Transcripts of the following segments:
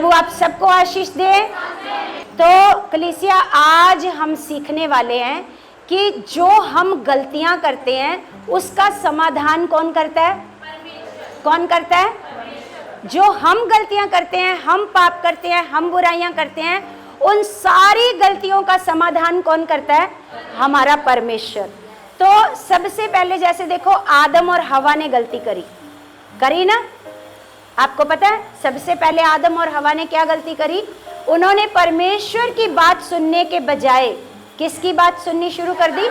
प्रभु आप सबको आशीष दे। तो कलीसिया, आज हम सीखने वाले हैं कि जो हम गलतियां करते हैं उसका समाधान कौन करता है? कौन करता है? जो हम गलतियां करते हैं, हम पाप करते हैं, हम बुराइयां करते हैं, उन सारी गलतियों का समाधान कौन करता है? हमारा परमेश्वर। तो सबसे पहले जैसे देखो, आदम और हवा ने गलती करी ना? आपको पता है सबसे पहले आदम और हवा ने क्या गलती करी? उन्होंने परमेश्वर की बात सुनने के बजाय किसकी बात सुननी शुरू कर दी?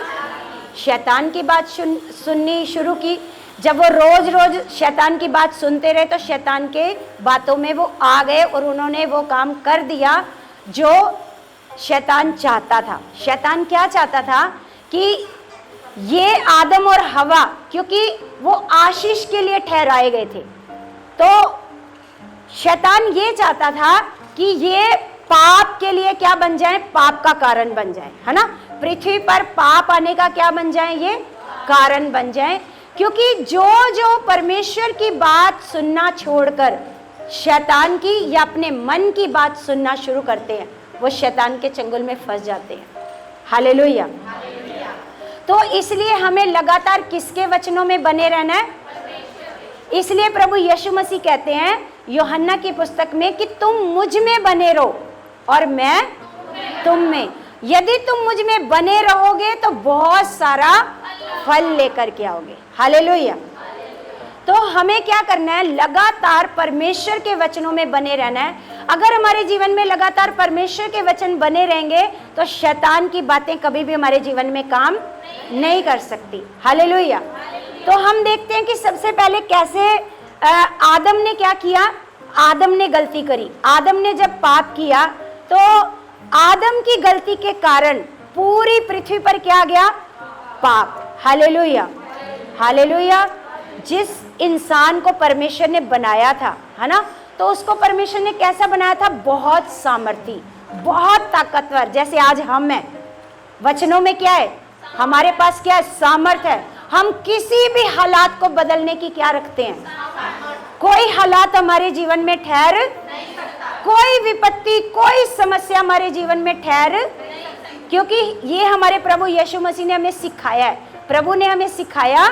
शैतान की बात सुननी शुरू की। जब वो रोज रोज शैतान की बात सुनते रहे तो शैतान के बातों में वो आ गए और उन्होंने वो काम कर दिया जो शैतान चाहता था। शैतान क्या चाहता था? कि ये आदम और हवा, क्योंकि वो आशीष के लिए ठहराए गए थे, तो शैतान ये चाहता था कि ये पाप के लिए क्या बन जाए? पाप का कारण बन जाए, है ना? पृथ्वी पर पाप आने का क्या बन जाए? ये कारण बन जाए। क्योंकि जो परमेश्वर की बात सुनना छोड़कर शैतान की या अपने मन की बात सुनना शुरू करते हैं, वो शैतान के चंगुल में फंस जाते हैं। हालेलुया। तो इसलिए हमें लगातार किसके वचनों में बने रहना है? इसलिए प्रभु यीशु मसीह कहते हैं यूहन्ना की पुस्तक में कि तुम मुझ में बने रहो और मैं तुम में। यदि तुम मुझ में बने रहोगे तो बहुत सारा फल लेकर के आओगे। हालेलुया। तो हमें क्या करना है? लगातार परमेश्वर के वचनों में बने रहना है। अगर हमारे जीवन में लगातार परमेश्वर के वचन बने रहेंगे तो शैतान की बातें कभी भी हमारे जीवन में काम नहीं कर सकती। हालेलुया। तो हम देखते हैं कि सबसे पहले कैसे आदम ने क्या किया? आदम ने गलती करी। आदम ने जब पाप किया तो आदम की गलती के कारण पूरी पृथ्वी पर क्या आ गया? पाप। हालेलुया। हालेलुया। जिस इंसान को परमेश्वर ने बनाया था, है ना, तो उसको परमेश्वर ने कैसा बनाया था? बहुत सामर्थी, बहुत ताकतवर। जैसे आज हम हैं, वचनों में क्या है? हमारे पास क्या है? सामर्थ्य है। हम किसी भी हालात को बदलने की क्या रखते हैं? कोई हालात हमारे जीवन में ठहर नहीं सकता। कोई विपत्ति, कोई समस्या हमारे जीवन में ठहर, क्योंकि ये हमारे प्रभु यीशु मसीह ने हमें सिखाया है। प्रभु ने हमें सिखाया,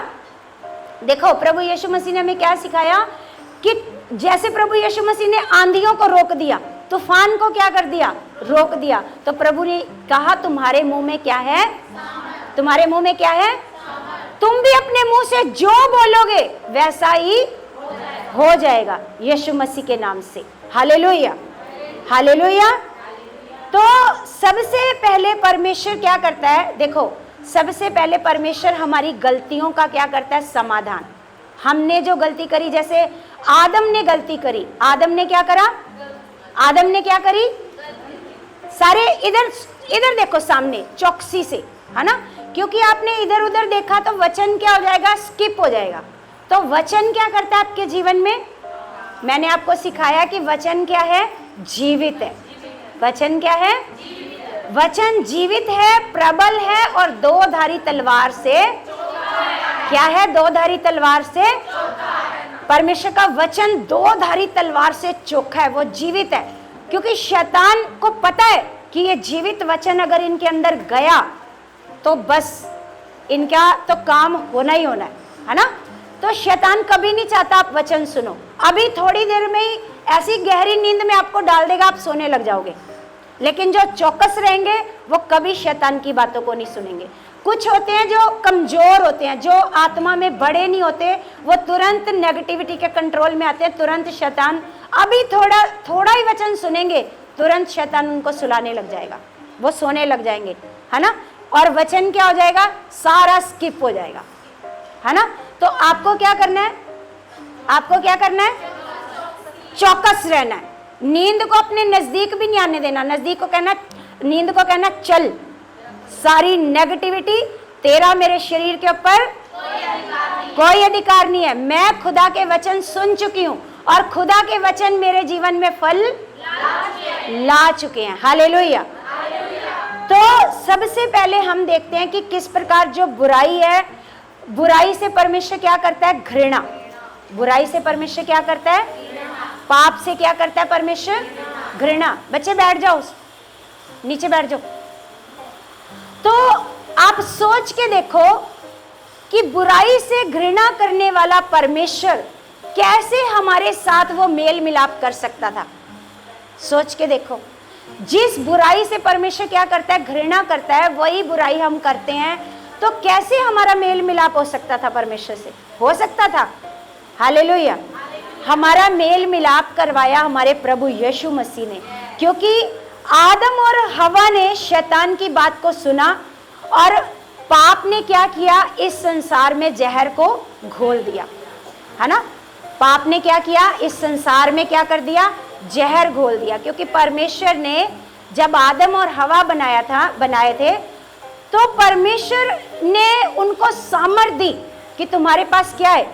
देखो प्रभु यीशु मसीह ने हमें क्या सिखाया कि जैसे प्रभु यीशु मसीह ने आंधियों को रोक दिया, तूफान को क्या कर दिया? रोक दिया। तो प्रभु ने कहा तुम्हारे मुंह में क्या है? तुम्हारे मुंह में क्या है? तुम भी अपने मुंह से जो बोलोगे वैसा ही हो जाएगा यीशु मसीह के नाम से। हालेलुया। हालेलुया। तो सबसे पहले परमेश्वर क्या करता है? देखो, सबसे पहले परमेश्वर हमारी गलतियों का क्या करता है? समाधान। हमने जो गलती करी, जैसे आदम ने गलती करी, आदम ने क्या करा? आदम ने क्या करी? सारे इधर देखो सामने चौकसी से, है ना? क्योंकि आपने इधर उधर देखा तो वचन क्या हो जाएगा? स्किप हो जाएगा। तो वचन क्या करता है आपके जीवन में? मैंने आपको सिखाया कि वचन क्या है? जीवित है। वचन क्या है? वचन जीवित है, प्रबल है और दो-धारी तलवार से क्या है? दो-धारी तलवार से। परमेश्वर का वचन दो-धारी तलवार से चोखा है, वो जीवित है। क्योंकि शैतान को पता है कि ये जीवित वचन अगर इनके अंदर गया तो बस इनका तो काम होना ही होना है ना? तो शैतान कभी नहीं चाहता आप वचन सुनो। अभी थोड़ी देर में ही ऐसी गहरी नींद में आपको डाल देगा, आप सोने लग जाओगे। लेकिन जो चौकस रहेंगे वो कभी शैतान की बातों को नहीं सुनेंगे। कुछ होते हैं जो कमजोर होते हैं, जो आत्मा में बड़े नहीं होते, वो तुरंत नेगेटिविटी के कंट्रोल में आते हैं। तुरंत शैतान, अभी थोड़ा ही वचन सुनेंगे, तुरंत शैतान उनको सुलाने लग जाएगा, वो सोने लग जाएंगे, है ना? और वचन क्या हो जाएगा? सारा स्किप हो जाएगा, है ना? तो आपको क्या करना है? आपको क्या करना है? चौकस रहना है। नींद को अपने नजदीक भी नहीं आने देना। नजदीक को कहना, नींद को कहना चल, सारी नेगेटिविटी तेरा मेरे शरीर के ऊपर कोई अधिकार नहीं है। मैं खुदा के वचन सुन चुकी हूँ और खुदा के वचन मेरे जीवन में फल ला चुके हैं। हालेलुया। तो सबसे पहले हम देखते हैं कि किस प्रकार जो बुराई है, बुराई से परमेश्वर क्या करता है? घृणा। बुराई से परमेश्वर क्या करता है? पाप से क्या करता है परमेश्वर? घृणा। बच्चे बैठ जाओ, नीचे बैठ जाओ। तो आप सोच के देखो कि बुराई से घृणा करने वाला परमेश्वर कैसे हमारे साथ वो मेल मिलाप कर सकता था। सोच के देखो, जिस बुराई से परमेश्वर क्या करता है, घृणा करता है, वही बुराई हम करते हैं, तो कैसे हमारा मेल मिलाप हो सकता था परमेश्वर से? हो सकता था। हालेलुया। हमारा मेल मिलाप करवाया हमारे प्रभु यीशु मसीह ने, क्योंकि आदम और हवा ने शैतान की बात को सुना और पाप ने क्या किया, इस संसार में जहर को घोल दिया, है ना। पाप ने क्या किया, इस संसार में क्या कर दिया, जहर घोल दिया। क्योंकि परमेश्वर ने जब आदम और हवा बनाए थे, तो परमेश्वर ने उनको सामर्थ दी कि तुम्हारे पास क्या है,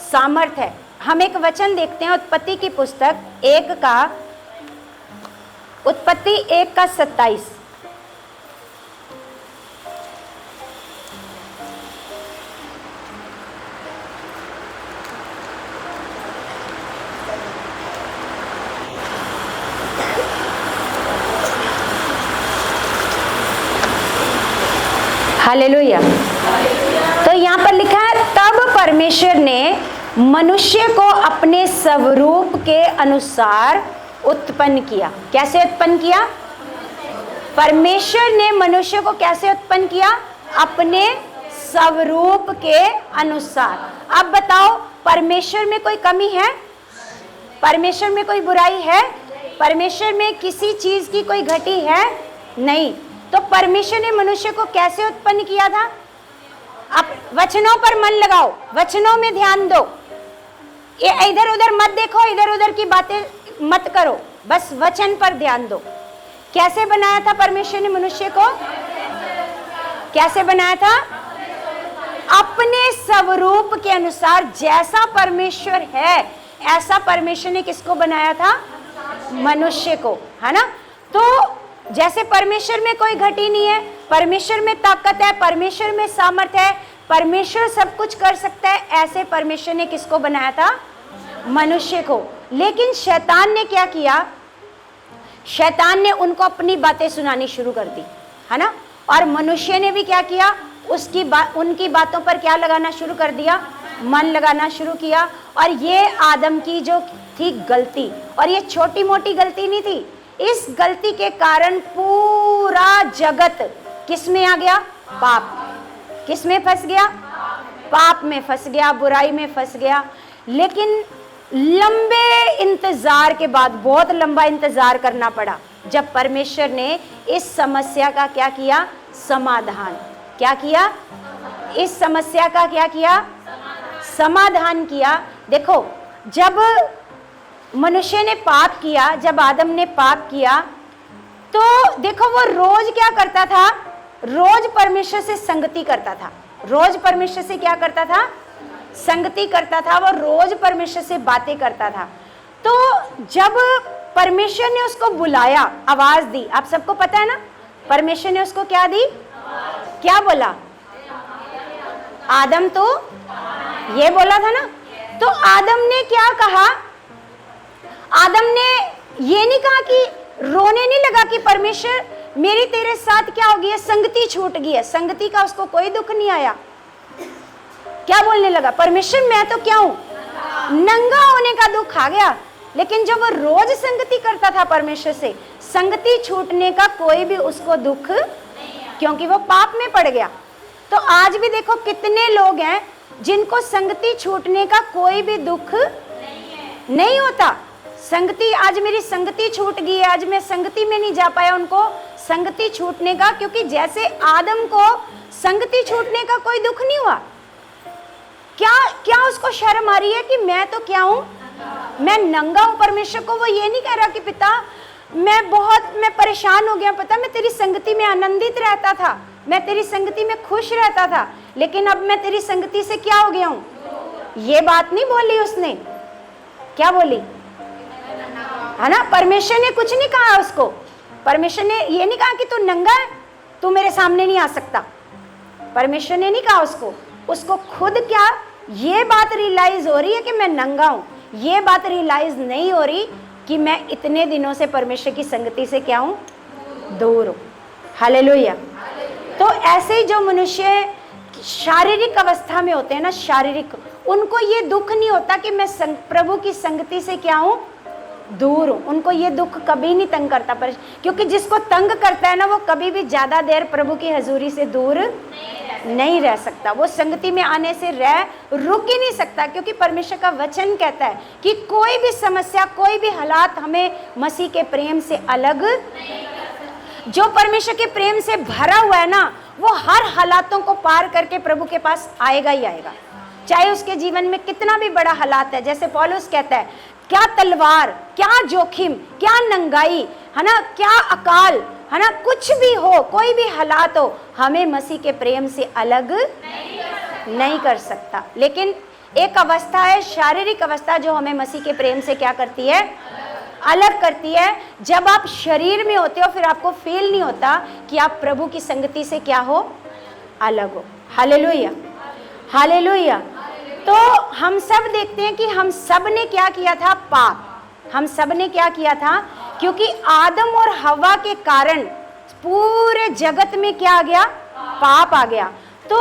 सामर्थ है। हम एक वचन देखते हैं उत्पत्ति की पुस्तक 1:27। हालेलुया। तो यहाँ पर लिखा है, तब परमेश्वर ने मनुष्य को अपने स्वरूप के अनुसार उत्पन्न किया। कैसे उत्पन्न किया? परमेश्वर ने मनुष्य को कैसे उत्पन्न किया? अपने स्वरूप के अनुसार। अब बताओ, परमेश्वर में कोई कमी है? परमेश्वर में कोई बुराई है? परमेश्वर में किसी चीज की कोई घटी है? नहीं। तो परमेश्वर ने मनुष्य को कैसे उत्पन्न किया था? अब वचनों पर मन लगाओ, वचनों में ध्यान दो, ये इधर उधर मत देखो, इधर उधर की बातें मत करो, बस वचन पर ध्यान दो। कैसे बनाया था परमेश्वर ने मनुष्य को? कैसे बनाया था? अपने स्वरूप के अनुसार। जैसा परमेश्वर है ऐसा परमेश्वर ने किसको बनाया था? मनुष्य को, है ना। तो जैसे परमेश्वर में कोई घटी नहीं है, परमेश्वर में ताकत है, परमेश्वर में सामर्थ है, परमेश्वर सब कुछ कर सकता है, ऐसे परमेश्वर ने किसको बनाया था? मनुष्य को। लेकिन शैतान ने क्या किया? शैतान ने उनको अपनी बातें सुनानी शुरू कर दी, है ना। और मनुष्य ने भी क्या किया? उनकी बातों पर क्या लगाना शुरू कर दिया? मन लगाना शुरू किया। और ये आदम की जो थी गलती, और ये छोटी मोटी गलती नहीं थी, इस गलती के कारण पूरा जगत किस में आ गया? पाप। किस में फंस गया? पाप में फंस गया, बुराई में फंस गया। लेकिन लंबे इंतजार के बाद, बहुत लंबा इंतजार करना पड़ा, जब परमेश्वर ने इस समस्या का क्या किया? समाधान। क्या किया? इस समस्या का क्या किया? समाधान किया। देखो, जब मनुष्य ने पाप किया, जब आदम ने पाप किया, तो देखो वो रोज क्या करता था? रोज परमेश्वर से संगति करता था। रोज परमेश्वर से क्या करता था? संगति करता था। वो रोज परमेश्वर से बातें करता था। तो जब परमेश्वर ने उसको बुलाया, आवाज दी, आप सबको पता है ना, परमेश्वर ने उसको क्या दी? क्या बोला? आदम, तो ये बोला था ना। तो आदम ने क्या कहा? आदम ने ये नहीं कहा कि, रोने नहीं लगा कि परमेश्वर मेरी तेरे साथ क्या हो गई है, संगति छूट गई है। संगति का उसको कोई दुख नहीं आया। क्या बोलने लगा? परमेश्वर मैं तो क्या हूं? नंगा होने का दुख आ गया। लेकिन जब वो रोज संगति करता था परमेश्वर से, संगति छूटने का कोई भी उसको दुख, क्योंकि वो पाप में पड़ गया। तो आज भी देखो कितने लोग हैं जिनको संगति छूटने का कोई भी दुख नहीं होता। संगति, आज मेरी संगति छूट गई है, आज मैं संगति में नहीं जा पाया, उनको संगति छूटने का, क्योंकि जैसे आदम को संगति छूटने का कोई दुख नहीं हुआ। क्या उसको शर्म आ रही है कि मैं तो क्या हूं? मैं नंगा हूं। परमेश्वर को वो ये नहीं कह रहा कि पिता मैं परेशान हो गया, पता मैं तेरी संगति में आनंदित रहता था, मैं तेरी संगति में खुश रहता था, लेकिन अब मैं तेरी संगति से क्या हो गया हूं? ये बात नहीं बोली उसने। क्या बोली? है ना। परमेश्वर ने कुछ नहीं कहा उसको। परमेश्वर ने ये नहीं कहा कि तू नंगा है, तू मेरे सामने नहीं आ सकता। परमेश्वर ने नहीं कहा उसको खुद क्या ये बात रियलाइज हो रही है कि मैं नंगा हूं। ये बात रियलाइज नहीं हो रही, कि मैं इतने दिनों से परमेश्वर की संगति से क्या हूँ, दूर हूँ। हालेलुया। तो ऐसे ही जो मनुष्य शारीरिक अवस्था में होते हैं ना, शारीरिक, उनको ये दुख नहीं होता कि मैं प्रभु की संगति से क्या हूँ, दूर हूँ। उनको ये दुख कभी नहीं तंग करता, पर क्योंकि जिसको तंग करता है ना, वो कभी भी ज्यादा देर प्रभु की हजूरी से दूर नहीं रह सकता। वो संगति में आने से रुक ही नहीं सकता, क्योंकि परमेश्वर का वचन कहता है कि कोई भी समस्या, कोई भी हालात हमें मसीह के प्रेम से अलग, जो परमेश्वर के प्रेम से भरा हुआ है ना, वो हर हालातों को पार करके प्रभु के पास आएगा ही आएगा, चाहे उसके जीवन में कितना भी बड़ा हालात है। जैसे पौलुस कहता है, क्या तलवार, क्या जोखिम, क्या नंगाई, है ना, क्या अकाल, है ना, कुछ भी हो, कोई भी हालात हो, हमें मसीह के प्रेम से अलग नहीं कर सकता। लेकिन एक अवस्था है, शारीरिक अवस्था, जो हमें मसीह के प्रेम से क्या करती है, अलग करती है। जब आप शरीर में होते हो, फिर आपको फील नहीं होता कि आप प्रभु की संगति से क्या हो, अलग हो। Hallelujah, hallelujah. तो हम सब देखते हैं कि हम सब ने क्या किया था, पाप। हम सब ने क्या किया था, क्योंकि आदम और हवा के कारण पूरे जगत में क्या आ गया, पाप आ गया। तो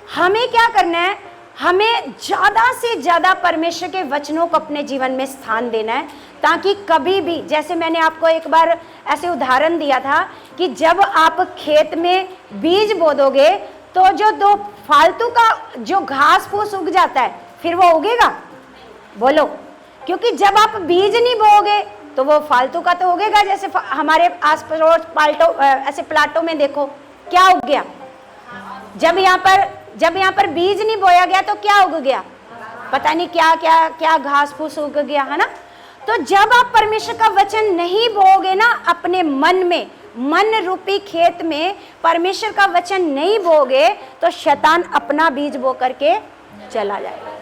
हमें क्या करना है, हमें ज्यादा से ज्यादा परमेश्वर के वचनों को अपने जीवन में स्थान देना है, ताकि कभी भी, जैसे मैंने आपको एक बार ऐसे उदाहरण दिया था कि जब आप खेत में बीज बो दोगे तो जो दो फालतू का जो घास फूस उग जाता है, फिर वो उगेगा, बोलो? क्योंकि जब आप बीज नहीं बोओगे तो वो फालतू का तो उगेगा। जैसे हमारे आस पड़ोस ऐसे प्लाटों में देखो क्या उग गया, जब यहाँ पर बीज नहीं बोया गया तो क्या उग गया, पता नहीं क्या क्या क्या घास फूस उग गया, है ना। तो जब आप परमेश्वर का वचन नहीं बोओगे ना, अपने मन में, मन रूपी खेत में परमेश्वर का वचन नहीं बोगे, तो शैतान अपना बीज बो करके चला जाएगा।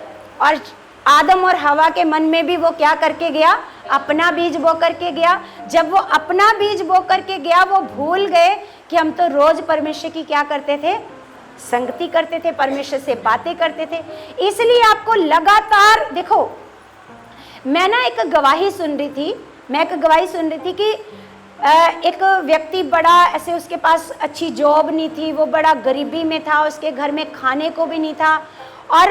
और आदम और हवा के मन में भी वो क्या करके गया, अपना बीज बो करके गया। जब वो अपना बीज बो करके गया, वो भूल गए कि हम तो रोज परमेश्वर की क्या करते थे, संगति करते थे, परमेश्वर से बातें करते थे। इसलिए आपको लगातार देखो, मैं ना एक गवाही सुन रही थी कि एक व्यक्ति बड़ा ऐसे, उसके पास अच्छी जॉब नहीं थी, वो बड़ा गरीबी में था, उसके घर में खाने को भी नहीं था और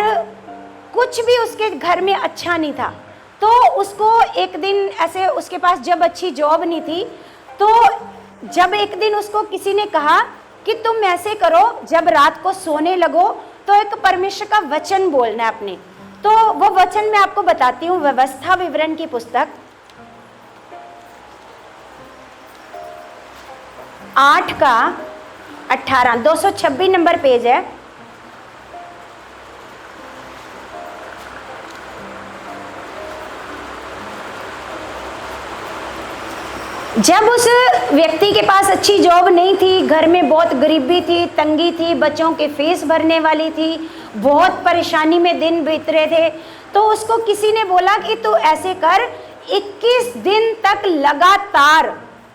कुछ भी उसके घर में अच्छा नहीं था। तो उसको एक दिन ऐसे, उसके पास जब अच्छी जॉब नहीं थी, तो जब एक दिन उसको किसी ने कहा कि तुम ऐसे करो, जब रात को सोने लगो तो एक परमेश्वर का वचन बोलना है अपने। तो वो वचन मैं आपको बताती हूँ, व्यवस्था विवरण की पुस्तक 8:18, 226 नंबर पेज है। जब उस व्यक्ति के पास अच्छी जॉब नहीं थी, घर में बहुत गरीबी थी, तंगी थी, बच्चों के फीस भरने वाली थी, बहुत परेशानी में दिन बीत रहे थे, तो उसको किसी ने बोला कि तू ऐसे कर, 21 दिन तक लगातार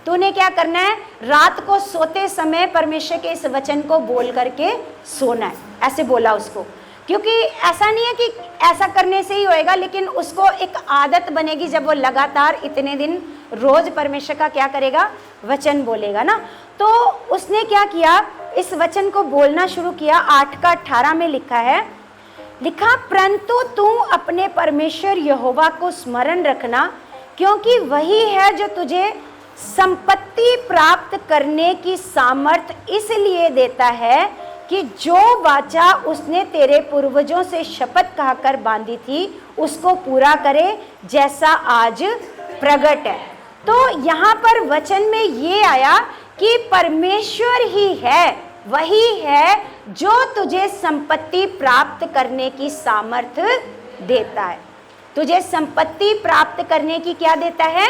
तूने क्या करना है, रात को सोते समय परमेश्वर के इस वचन को बोल करके सोना है। ऐसे बोला उसको, क्योंकि ऐसा नहीं है कि ऐसा करने से ही होएगा, लेकिन उसको एक आदत बनेगी जब वो लगातार इतने दिन रोज परमेश्वर का क्या करेगा, वचन बोलेगा ना। तो उसने क्या किया, इस वचन को बोलना शुरू किया। 8:18 में लिखा, परंतु तू अपने परमेश्वर यहोवा को स्मरण रखना, क्योंकि वही है जो तुझे संपत्ति प्राप्त करने की सामर्थ इसलिए देता है कि जो वाचा उसने तेरे पूर्वजों से शपथ खाकर बांधी थी उसको पूरा करे, जैसा आज प्रकट है। तो यहाँ पर वचन में ये आया कि परमेश्वर ही है, वही है जो तुझे संपत्ति प्राप्त करने की सामर्थ देता है। तुझे संपत्ति प्राप्त करने की क्या देता है,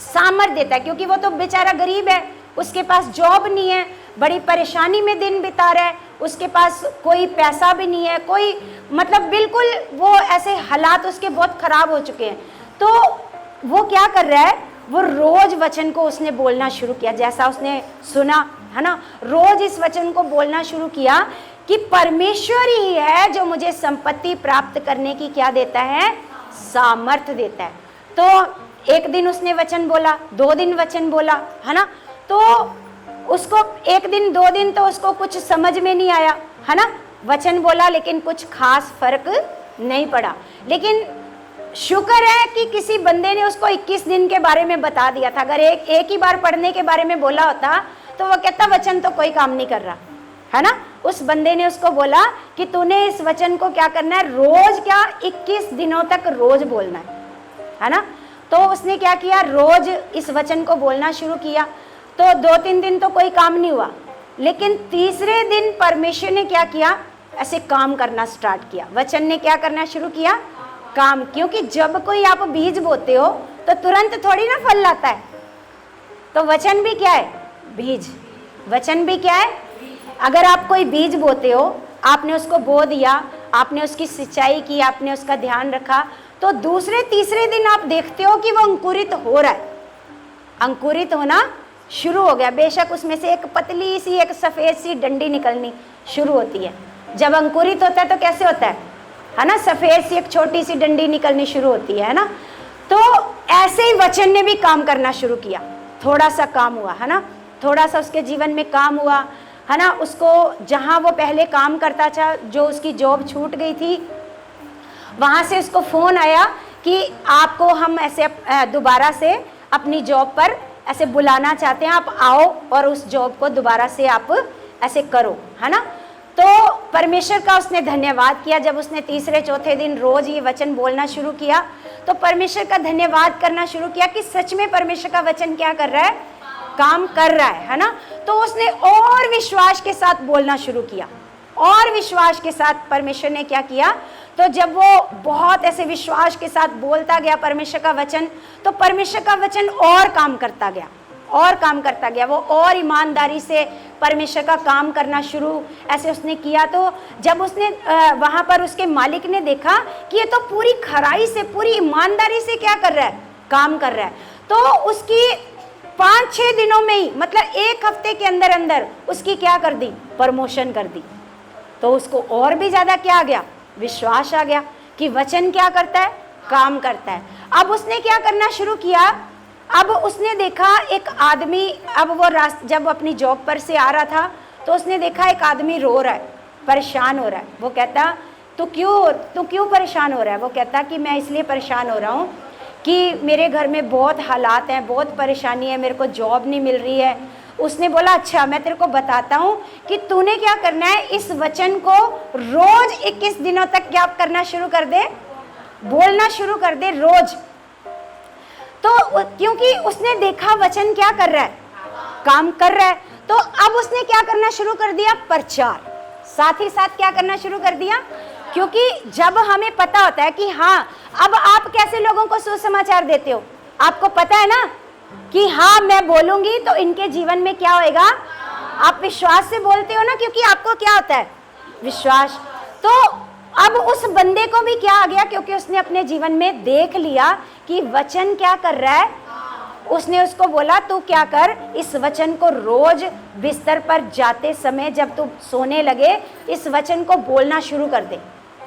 सामर्थ देता है। क्योंकि वो तो बेचारा गरीब है, उसके पास जॉब नहीं है, बड़ी परेशानी में दिन बिता रहा है, उसके पास कोई पैसा भी नहीं है, कोई मतलब बिल्कुल वो ऐसे हालात उसके बहुत खराब हो चुके हैं। तो वो क्या कर रहा है, वो रोज वचन को उसने बोलना शुरू किया, जैसा उसने सुना है ना, रोज इस वचन को बोलना शुरू किया कि परमेश्वर ही है जो मुझे संपत्ति प्राप्त करने की क्या देता है, सामर्थ देता है। तो एक दिन उसने वचन बोला, 2 दिन वचन बोला, है ना। तो उसको 1 दिन 2 दिन तो उसको कुछ समझ में नहीं आया, है ना। वचन बोला लेकिन कुछ खास फर्क नहीं पड़ा। लेकिन शुक्र है कि किसी बंदे ने उसको 21 दिन के बारे में बता दिया था। अगर एक ही बार पढ़ने के बारे में बोला होता तो वो कहता वचन तो कोई काम नहीं कर रहा, है ना। उस बंदे ने उसको बोला कि तूने इस वचन को क्या करना है, रोज क्या 21 दिनों तक रोज बोलना है ना। तो उसने क्या किया, रोज इस वचन को बोलना शुरू किया। तो 2-3 दिन तो कोई काम नहीं हुआ, लेकिन तीसरे दिन परमेश्वर ने क्या किया, ऐसे काम करना स्टार्ट किया। वचन ने क्या करना शुरू किया, काम। क्योंकि जब कोई आप बीज बोते हो तो तुरंत थोड़ी ना फल लाता है। तो वचन भी क्या है, बीज। वचन भी क्या है, अगर आप कोई बीज बोते हो, आपने उसको बो दिया, आपने उसकी सिंचाई की, आपने उसका ध्यान रखा, तो दूसरे तीसरे दिन आप देखते हो कि वो अंकुरित हो रहा है, अंकुरित होना शुरू हो गया। बेशक उसमें से एक पतली सी एक सफ़ेद सी डंडी निकलनी शुरू होती है। जब अंकुरित होता है तो कैसे होता है ना, सफ़ेद सी एक छोटी सी डंडी निकलनी शुरू होती है ना। तो ऐसे ही वचन ने भी काम करना शुरू किया। थोड़ा सा काम हुआ, है ना, थोड़ा सा उसके जीवन में काम हुआ, है ना। उसको जहाँ वो पहले काम करता था, जो उसकी जॉब छूट गई थी, वहाँ से उसको फ़ोन आया कि आपको हम ऐसे दोबारा से अपनी जॉब पर ऐसे बुलाना चाहते हैं, आप आओ और उस जॉब को दोबारा से आप ऐसे करो, है ना। तो परमेश्वर का उसने धन्यवाद किया। जब उसने तीसरे चौथे दिन रोज ये वचन बोलना शुरू किया तो परमेश्वर का धन्यवाद करना शुरू किया कि सच में परमेश्वर का वचन क्या कर रहा है, काम कर रहा है ना। तो उसने और विश्वास के साथ बोलना शुरू किया, और विश्वास के साथ परमेश्वर ने क्या किया, तो जब वो बहुत ऐसे विश्वास के साथ बोलता गया परमेश्वर का वचन, तो परमेश्वर का वचन और काम करता गया, और काम करता गया। वो और ईमानदारी से परमेश्वर का काम करना शुरू ऐसे उसने किया। तो जब उसने वहाँ पर उसके मालिक ने देखा कि ये तो पूरी खराई से, पूरी ईमानदारी से क्या कर रहा है, काम कर रहा है, तो उसकी 5-6 दिनों में ही, मतलब 1 हफ्ते के अंदर अंदर उसकी क्या कर दी, प्रमोशन कर दी। तो उसको और भी ज़्यादा क्या आ गया, विश्वास आ गया कि वचन क्या करता है, काम करता है। अब उसने क्या करना शुरू किया, अब उसने देखा एक आदमी, अब वो जब अपनी जॉब पर से आ रहा था तो उसने देखा एक आदमी रो रहा है, परेशान हो रहा है। वो कहता तू क्यों परेशान हो रहा है। वो कहता कि मैं इसलिए परेशान हो रहा हूँ कि मेरे घर में बहुत हालात हैं, बहुत परेशानी है, मेरे को जॉब नहीं मिल रही है। उसने बोला अच्छा मैं तेरे को बताता हूँ कि तूने क्या करना है, इस वचन को रोज 21 दिनों तक क्या करना शुरू कर दे, बोलना शुरू कर दे रोज। तो क्योंकि उसने देखा वचन क्या कर रहा है, काम कर रहा है, तो अब उसने क्या करना शुरू कर दिया, प्रचार। साथ ही साथ क्या करना शुरू कर दिया, क्योंकि जब हमें पता होता है कि हाँ अब आप कैसे लोगों को सुसमाचार देते हो, आपको पता है ना कि हाँ मैं बोलूंगी तो इनके जीवन में क्या होएगा, आप विश्वास से बोलते हो ना, क्योंकि आपको क्या होता है, विश्वास। तो अब उस बंदे को भी क्या आ गया, क्योंकि उसने अपने जीवन में देख लिया कि वचन क्या कर रहा है। उसने उसको बोला तू क्या कर, इस वचन को रोज बिस्तर पर जाते समय जब तू सोने लगे इस वचन को बोलना शुरू कर दे,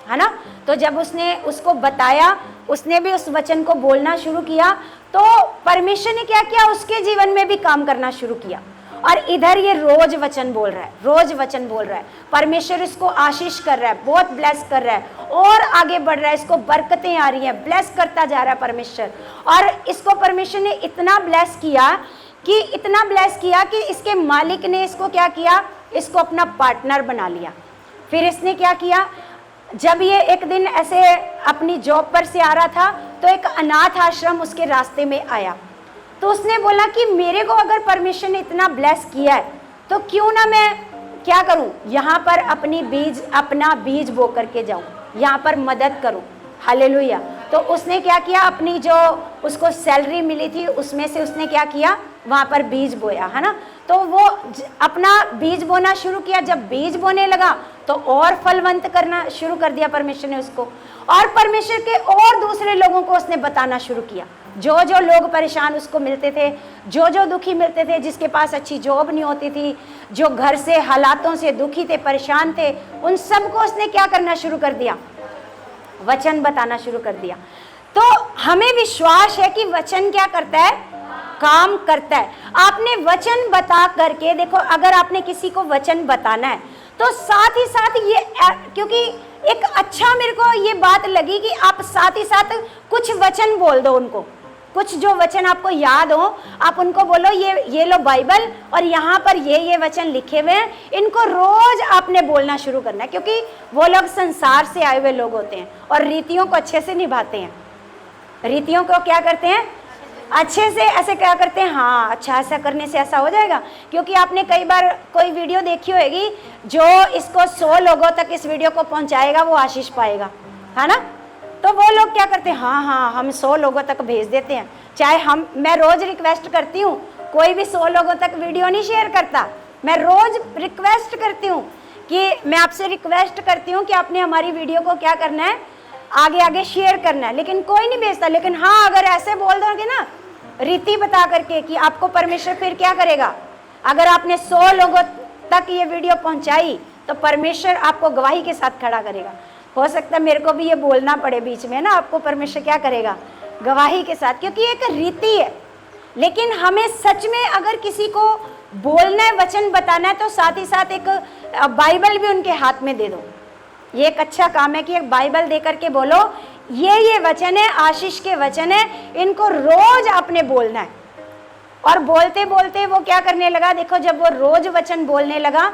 है ना। तो जब उसने उसको बताया, उसने भी उस वचन को बोलना शुरू किया, तो परमेश्वर ने क्या किया, उसके जीवन में भी काम करना शुरू किया। और इधर ये रोज वचन बोल रहा है, रोज वचन बोल रहा है। परमेश्वर इसको आशीष कर रहा है, बहुत ब्लेस कर रहा है और आगे बढ़ रहा है, इसको बरकतें आ रही हैं, ब्लेस करता जा रहा है परमेश्वर। और इसको परमेश्वर ने इतना ब्लेस किया कि इसके मालिक ने इसको क्या किया, इसको अपना पार्टनर बना लिया। फिर इसने क्या किया, जब ये एक दिन ऐसे अपनी जॉब पर से आ रहा था तो एक अनाथ आश्रम उसके रास्ते में आया। तो उसने बोला कि मेरे को अगर परमेश्वर ने इतना ब्लेस किया है तो क्यों ना मैं क्या करूं, यहाँ पर अपना बीज बो करके जाऊं, यहाँ पर मदद करूं। हालेलुया। तो उसने क्या किया, अपनी जो उसको सैलरी मिली थी उसमें से उसने क्या किया, वहाँ पर बीज बोया, है ना। तो वो अपना बीज बोना शुरू किया। जब बीज बोने लगा तो और फलवंत करना शुरू कर दिया परमेश्वर ने उसको, और परमेश्वर के और दूसरे लोगों को उसने बताना शुरू किया। जो जो लोग परेशान उसको मिलते थे, जो जो दुखी मिलते थे, जिसके पास अच्छी जॉब नहीं होती थी, जो घर से हालातों से दुखी थे, परेशान थे, उन सबको उसने क्या करना शुरू कर दिया, वचन बताना शुरू कर दिया। तो हमें विश्वास है कि वचन क्या करता है, काम करता है। आपने वचन बता करके देखो, अगर आपने किसी को वचन बताना है तो साथ ही साथ ये, क्योंकि एक अच्छा मेरे को ये बात लगी कि आप साथ ही साथ कुछ वचन बोल दो उनको, कुछ जो वचन आपको याद हो आप उनको बोलो ये लो बाइबल और यहाँ पर ये वचन लिखे हुए हैं, इनको रोज आपने बोलना शुरू करना है, क्योंकि वो लोग संसार से आए हुए लोग होते हैं और रीतियों को अच्छे से निभाते हैं। रीतियों को क्या करते हैं, अच्छे से ऐसे क्या करते हैं, हाँ अच्छा ऐसा करने से ऐसा हो जाएगा। क्योंकि आपने कई बार कोई वीडियो देखी होगी, जो इसको 100 लोगों तक इस वीडियो को पहुंचाएगा वो आशीष पाएगा, है ना। तो वो लोग क्या करते हैं, हाँ हम 100 लोगों तक भेज देते हैं। चाहे मैं रोज रिक्वेस्ट करती हूँ, कोई भी 100 लोगों तक वीडियो नहीं शेयर करता, मैं रोज रिक्वेस्ट करती हूँ कि मैं आपसे रिक्वेस्ट करती हूँ कि आपने हमारी वीडियो को क्या करना है, आगे आगे शेयर करना है, लेकिन कोई नहीं भेजता। लेकिन हाँ अगर ऐसे बोल दोगे ना रीति बता करके कि आपको परमेश्वर फिर क्या करेगा, अगर आपने 100 लोगों तक ये वीडियो पहुंचाई तो परमेश्वर आपको गवाही के साथ खड़ा करेगा। हो सकता है मेरे को भी ये बोलना पड़े बीच में ना, आपको परमेश्वर क्या करेगा, गवाही के साथ, क्योंकि एक रीति है। लेकिन हमें सच में अगर किसी को बोलना है, वचन बताना है, तो साथ ही साथ एक बाइबल भी उनके हाथ में दे दो। ये एक अच्छा काम है कि एक बाइबल दे करके बोलो ये वचन है, आशीष के वचन है, इनको रोज आपने बोलना है। और बोलते बोलते वो क्या करने लगा, देखो जब वो रोज वचन बोलने लगा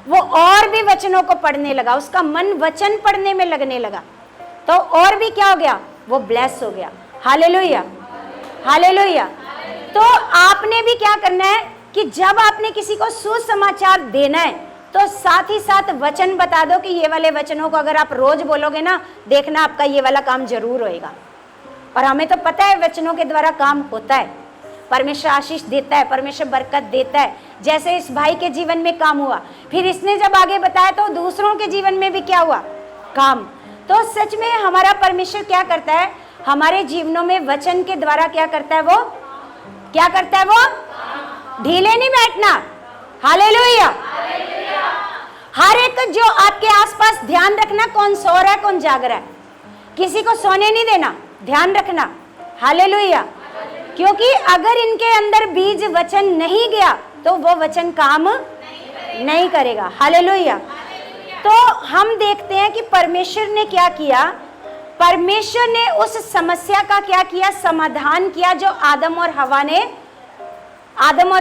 वो और भी वचनों को पढ़ने लगा, उसका मन वचन पढ़ने में लगने लगा, तो और भी क्या हो गया, वो ब्लेस हो गया। Hallelujah, hallelujah. तो आपने भी क्या करना है कि जब आपने किसी को सुसमाचार देना है तो साथ ही साथ वचन बता दो कि ये वाले वचनों को अगर आप रोज बोलोगे ना, देखना आपका ये वाला काम जरूर होएगा। और हमें तो पता है वचनों के द्वारा काम होता है, परमेश्वर आशीष देता है, परमेश्वर बरकत देता है। जैसे इस भाई के जीवन में काम हुआ, फिर इसने जब आगे बताया तो दूसरों के जीवन में भी क्या हुआ, काम। तो सच में हमारा परमेश्वर क्या करता है, हमारे जीवनों में वचन के द्वारा क्या करता है, वो क्या करता है, वो ढीले नहीं बैठना। हालेलुया। हर एक जो आपके आसपास ध्यान रखना, कौन सो रहा है कौन जाग रहा है, किसी को सोने नहीं देना, ध्यान रखना। हालेलुया। क्योंकि अगर इनके अंदर बीज वचन नहीं गया तो वो वचन काम नहीं करेगा। हालेलुया। तो हम देखते हैं कि परमेश्वर ने क्या किया, परमेश्वर ने उस समस्या का क्या किया, समाधान किया। जो आदम और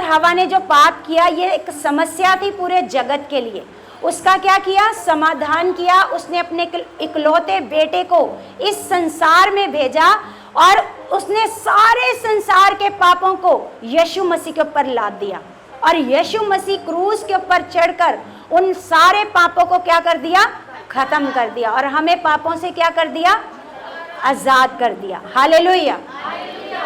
हवा ने जो पाप किया, ये एक समस्या थी पूरे जगत के लिए, उसका क्या किया, समाधान किया। उसने अपने इकलौते बेटे को इस संसार में भेजा और उसने सारे संसार के पापों को यीशु मसीह के ऊपर लाद दिया। और यीशु मसीह क्रूस के ऊपर चढ़कर उन सारे पापों को क्या कर दिया, खत्म कर दिया, और हमें पापों से क्या कर दिया, आजाद कर दिया। हालेलुया।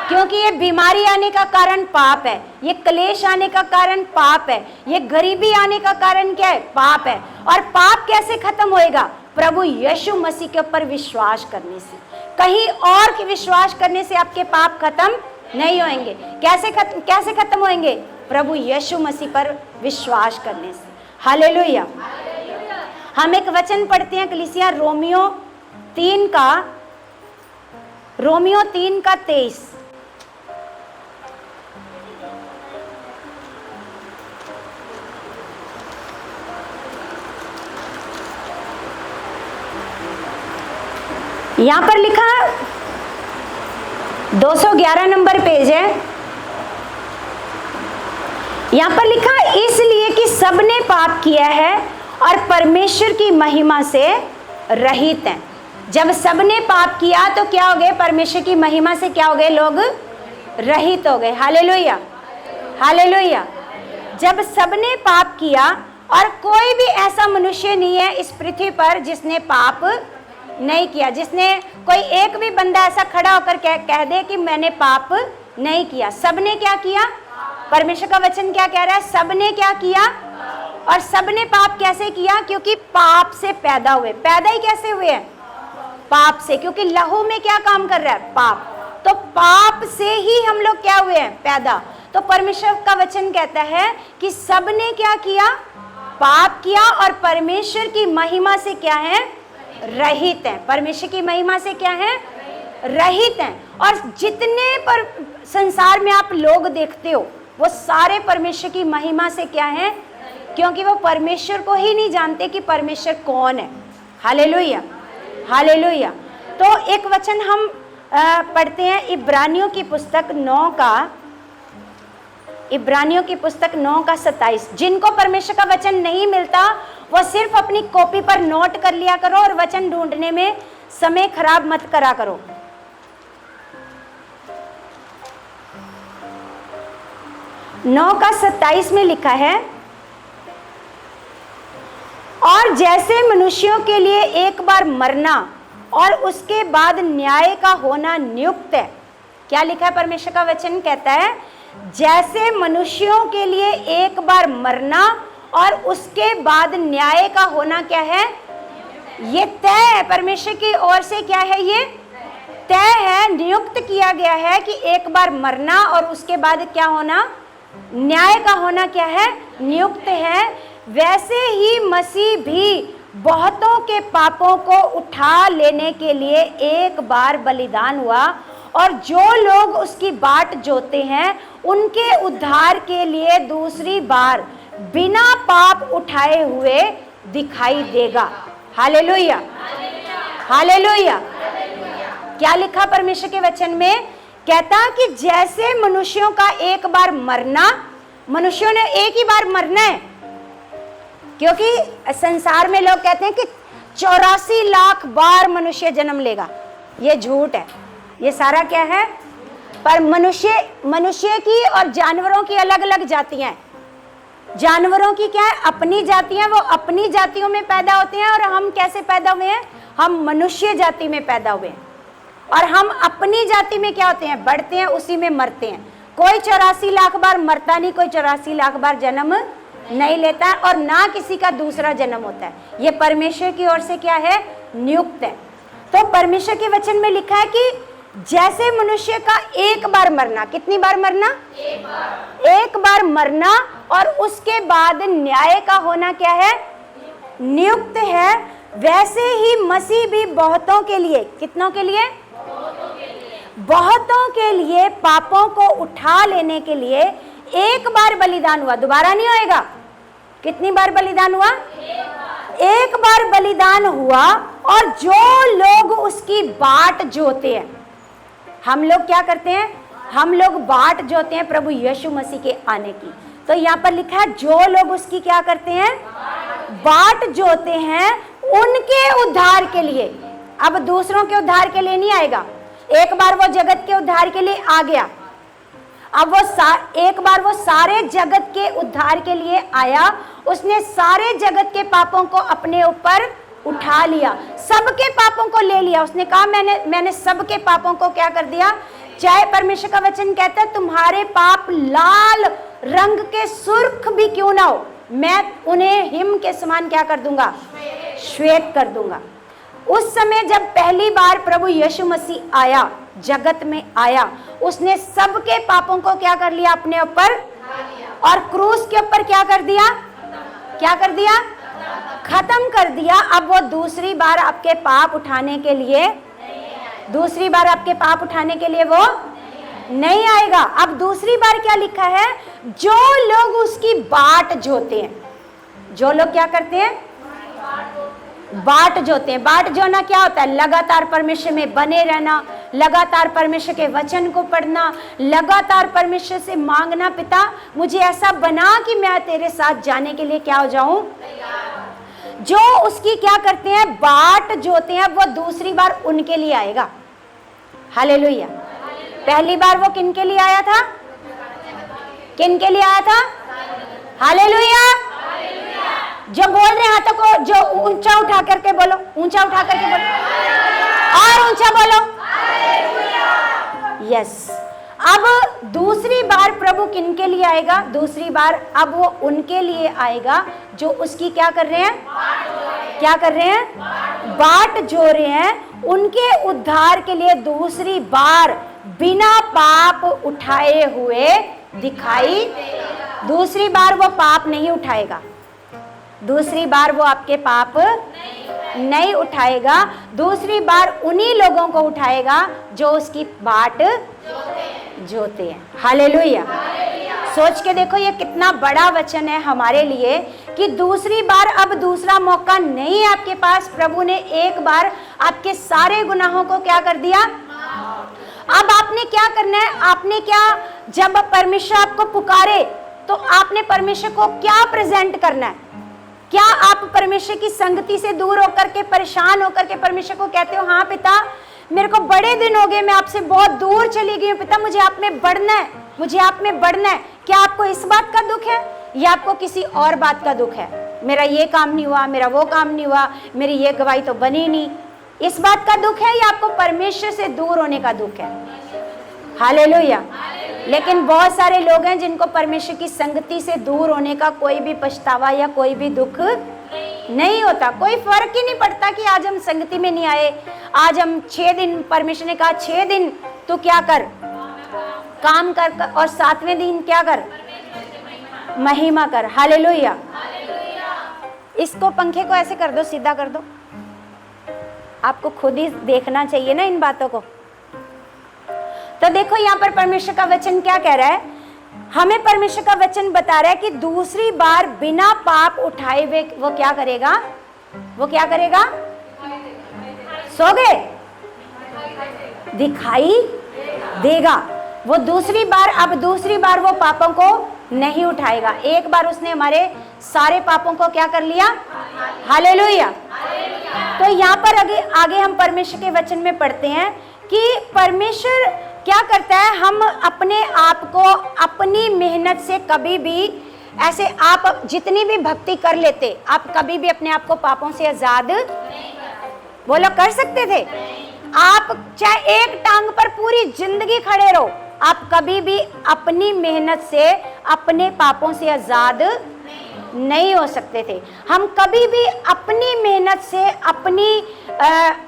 क्योंकि ये बीमारी आने का कारण पाप है, ये क्लेश आने का कारण पाप है, ये गरीबी आने का कारण क्या है, पाप है। और पाप कैसे खत्म होएगा, प्रभु यीशु मसीह के ऊपर विश्वास करने से। कहीं और के विश्वास करने से आपके पाप खत्म नहीं होंगे। कैसे खत्म होंगे, प्रभु यीशु मसीह पर विश्वास करने से। हालेलुया। हम एक वचन पढ़ते हैं कलीसिया रोमियो 3:23। यहां पर लिखा 211 नंबर पेज है, यहां पर लिखा इसलिए कि सबने पाप किया है और परमेश्वर की महिमा से रहित हैं। जब सबने पाप किया तो क्या हो गए, परमेश्वर की महिमा से क्या हो गए, लोग रहित हो गए। Hallelujah, hallelujah. जब सबने पाप किया, और कोई भी ऐसा मनुष्य नहीं है इस पृथ्वी पर जिसने पाप नहीं किया, जिसने कोई एक भी बंदा ऐसा खड़ा होकर कह दे कि मैंने पाप नहीं किया। सबने क्या किया, परमेश्वर का वचन क्या कह रहा है, सबने क्या किया, और सबने पाप कैसे किया, क्योंकि पाप से पैदा हुए। पैदा ही कैसे हुए हैं, पाप से, क्योंकि लहू में क्या काम कर रहा है, पाप। तो पाप से ही हम लोग क्या हुए हैं, पैदा। तो परमेश्वर का वचन कहता है कि सबने क्या किया, पाप किया, और परमेश्वर की महिमा से क्या है, रहित है। परमेश्वर की महिमा से क्या है, रहित हैं। और जितने पर संसार में आप लोग देखते हो वो सारे परमेश्वर की महिमा से क्या हैं? क्योंकि वो परमेश्वर को ही नहीं जानते कि परमेश्वर कौन है। Hallelujah, hallelujah. तो एक वचन हम पढ़ते हैं इब्रानियों की पुस्तक 9 का 27। जिनको परमेश्वर का वचन नहीं मिलता वो सिर्फ अपनी कॉपी पर नोट कर लिया करो और वचन ढूंढने में समय खराब मत करा करो। नौ का 27 में लिखा है, और जैसे मनुष्यों के लिए एक बार मरना और उसके बाद न्याय का होना नियुक्त है। क्या लिखा है? परमेश्वर का वचन कहता है जैसे मनुष्यों के लिए एक बार मरना और उसके बाद न्याय का होना क्या है? ये तय है परमेश्वर की ओर से। क्या है? ये तय है, नियुक्त किया गया है कि एक बार मरना और उसके बाद क्या होना? न्याय का होना क्या है? नियुक्त है। वैसे ही मसीह भी बहुतों के पापों को उठा लेने के लिए एक बार बलिदान हुआ, और जो लोग उसकी बाट जोते हैं उनके उद्धार के लिए दूसरी बार बिना पाप उठाए हुए दिखाई देगा। Hallelujah, hallelujah. क्या लिखा परमेश्वर के वचन में? कहता कि जैसे मनुष्यों का एक बार मरना, मनुष्यों ने एक ही बार मरना है, क्योंकि संसार में लोग कहते हैं कि 84 लाख बार मनुष्य जन्म लेगा। ये झूठ है। ये सारा क्या है? पर मनुष्य की और जानवरों की अलग अलग जातियां हैं। जानवरों की क्या है? अपनी जातियां, वो अपनी जातियों में पैदा होते हैं। और हम कैसे पैदा हुए हैं? हम मनुष्य जाति में पैदा हुए हैं। और हम अपनी जाति में क्या होते हैं? बढ़ते हैं, उसी में मरते हैं। कोई 84 लाख बार मरता नहीं, कोई 84 लाख बार जन्म नहीं लेता, और ना किसी का दूसरा जन्म होता है। ये परमेश्वर की ओर से क्या है? नियुक्त है। तो परमेश्वर के वचन में लिखा है कि जैसे मनुष्य का एक बार मरना, कितनी बार मरना? एक बार मरना, और उसके बाद न्याय का होना क्या है? नियुक्त है। वैसे ही मसीह भी बहुतों के लिए, कितनों के लिए? बहुतों के लिए पापों को उठा लेने के लिए एक बार बलिदान हुआ, दोबारा नहीं होएगा। कितनी बार बलिदान हुआ? एक बार बलिदान हुआ, और जो लोग उसकी बाट जोते हैं, हम लोग क्या करते हैं? हम लोग बाट जोते हैं प्रभु यीशु मसीह के आने की। तो यहाँ पर लिखा है जो लोग उसकी क्या करते हैं? बाट जोते हैं, उनके उद्धार के लिए। अब दूसरों के उद्धार के लिए नहीं आएगा। एक बार वो जगत के उद्धार के लिए आ गया, अब वो एक बार वो सारे जगत के उद्धार के लिए आया। उसने सारे जगत के पापों को अपने ऊपर उठा लिया, सबके पापों को ले लिया। उसने कहा मैंने सबके पापों को क्या कर दिया? चाहे परमेश्वर का वचन कहता है तुम्हारे पाप लाल रंग के सुर्ख भी क्यों ना हो, मैं उन्हें हिम के समान क्या कर दूंगा? श्वेत कर दूंगा। उस समय जब पहली बार प्रभु यीशु मसीह आया, जगत में आया, उसने सबके पापों को क्या कर लिया? अपने ऊपर, और क्रूस के ऊपर क्या कर दिया? क्या कर दिया? खत्म कर दिया। अब वो दूसरी बार आपके पाप उठाने के लिए, दूसरी बार आपके पाप उठाने के लिए वो नहीं आएगा। अब दूसरी बार क्या लिखा है? जो लोग उसकी बाट जोते हैं। जो लोग क्या करते हैं? बाट जोते हैं। बाट जोना क्या होता है? लगातार परमेश्वर में बने रहना, लगातार परमेश्वर के वचन को पढ़ना, लगातार परमेश्वर से मांगना, पिता मुझे ऐसा बना कि मैं तेरे साथ जाने के लिए क्या हो जाऊं? जो उसकी क्या करते हैं? बाट जोते हैं, वो दूसरी बार उनके लिए आएगा। हालेलुया। पहली बार वो किन के लिए आया था? किन के लिए आया था? हालेलुया। जो बोल रहे हाथों को जो ऊंचा उठा करके बोलो, ऊंचा उठा करके बोलो, और ऊंचा बोलो। यस। अब दूसरी बार प्रभु किन के लिए आएगा? दूसरी बार अब वो उनके लिए आएगा जो उसकी क्या कर रहे हैं? क्या कर रहे हैं? बाट जो रहे हैं। उनके उद्धार के लिए दूसरी बार बिना पाप उठाए हुए दिखाई। दूसरी बार वो पाप नहीं उठाएगा, दूसरी बार वो आपके पाप नहीं उठाएगा, दूसरी बार उन्हीं लोगों को उठाएगा जो उसकी बाट जोते हैं। हालेलुया। सोच के देखो ये कितना बड़ा वचन है हमारे लिए कि दूसरी बार अब दूसरा मौका नहीं है आपके पास। प्रभु ने एक बार आपके सारे गुनाहों को क्या कर दिया। अब आपने क्या करना है, आपने क्या, जब परमेश्वर आपको पुकारे तो आपने परमेश्वर को क्या प्रेजेंट करना है। क्या आप परमेश्वर की संगति से दूर होकर के, परेशान होकर के परमेश्वर को कहते हो, हाँ पिता मेरे को बड़े दिन हो गए, मैं आपसे बहुत दूर चली गई हूँ, पिता मुझे आप में बढ़ना है, मुझे आप में बढ़ना है। क्या आपको इस बात का दुख है या आपको किसी और बात का दुख है? मेरा ये काम नहीं हुआ, मेरा वो काम नहीं हुआ, मेरी ये गवाही तो बनी नहीं, इस बात का दुख है या आपको परमेश्वर से दूर होने का दुख है? हालेलुया। लेकिन बहुत सारे लोग हैं जिनको परमेश्वर की संगति से दूर होने का कोई भी पछतावा या कोई भी दुख नहीं होता। कोई फर्क ही नहीं पड़ता कि आज हम संगति में नहीं आए, आज हम 6 दिन, परमेश्वर ने कहा 6 दिन तू क्या कर, काम कर, और 7वें दिन क्या कर, महिमा कर। हालेलुया। इसको, पंखे को ऐसे कर दो, सीधा कर दो, आपको खुद ही देखना चाहिए ना इन बातों को। तो देखो यहाँ पर परमेश्वर का वचन क्या कह रहा है, हमें परमेश्वर का वचन बता रहा है कि दूसरी बार बिना पाप उठाए हुए वो क्या करेगा, वो क्या करेगा, सो गए, दिखाई देगा। वो दूसरी बार, अब दूसरी बार वो पापों को नहीं उठाएगा। एक बार उसने हमारे सारे पापों को क्या कर लिया। हालेलुया। तो यहाँ पर आगे हम परमेश्वर के वचन में पढ़ते हैं कि परमेश्वर क्या करता है, हम अपने आप को अपनी मेहनत से कभी भी, ऐसे आप जितनी भी भक्ति कर लेते, आप कभी भी अपने आप को पापों से आजाद बोलो कर सकते थे? आप चाहे एक टांग पर पूरी जिंदगी खड़े रहो, आप कभी भी अपनी मेहनत से अपने पापों से आजाद नहीं हो सकते थे। हम कभी भी अपनी मेहनत से अपनी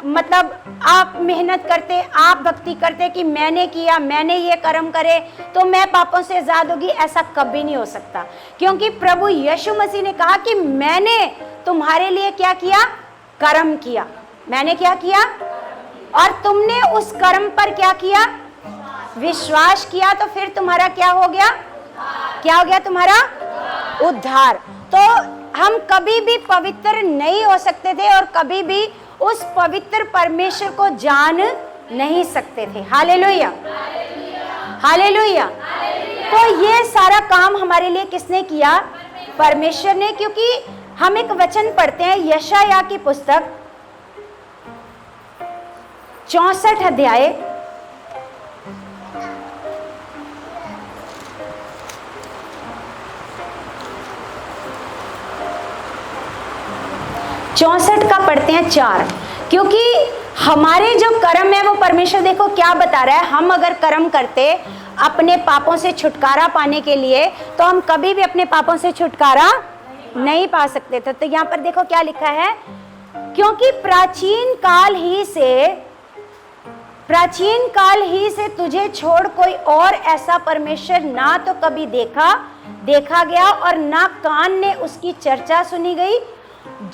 मतलब आप मेहनत करते, आप भक्ति करते कि मैंने किया, मैंने ये कर्म करे तो मैं पापों से आजाद होगी, ऐसा कभी नहीं हो सकता। क्योंकि प्रभु यीशु मसीह ने कहा कि मैंने तुम्हारे लिए क्या किया, कर्म किया, मैंने क्या किया, और तुमने उस कर्म पर क्या किया, विश्वास किया, तो फिर तुम्हारा क्या हो गया, क्या हो गया, तुम्हारा उद्धार। तो हम कभी भी पवित्र नहीं हो सकते थे और कभी भी उस पवित्र परमेश्वर को जान नहीं सकते थे। Hallelujah, hallelujah. तो ये सारा काम हमारे लिए किसने किया, परमेश्वर ने। क्योंकि हम एक वचन पढ़ते हैं यशायाह की पुस्तक 64 अध्याय 64 का पढ़ते हैं 4। क्योंकि हमारे जो कर्म है वो परमेश्वर देखो क्या बता रहा है, हम अगर कर्म करते अपने पापों से छुटकारा पाने के लिए तो हम कभी भी अपने पापों से छुटकारा नहीं पा सकते थे। तो यहाँ पर देखो क्या लिखा है, क्योंकि प्राचीन काल ही से तुझे छोड़ कोई और ऐसा परमेश्वर ना तो कभी देखा गया और ना कान ने उसकी चर्चा सुनी गई,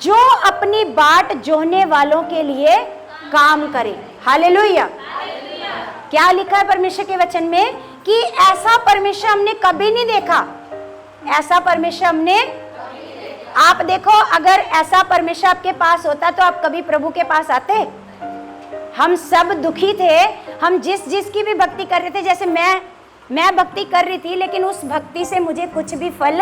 जो अपनी बाट जोहने वालों के लिए काम करे। हालेलुया। क्या लिखा है परमेश्वर के वचन में कि ऐसा परमेश्वर हमने कभी नहीं देखा, ऐसा परमेश्वर हमने, आप देखो अगर ऐसा परमेश्वर आपके पास होता तो आप कभी प्रभु के पास आते? हम सब दुखी थे, हम जिसकी भी भक्ति कर रहे थे, जैसे मैं भक्ति कर रही थी लेकिन उस भक्ति से मुझे कुछ भी फल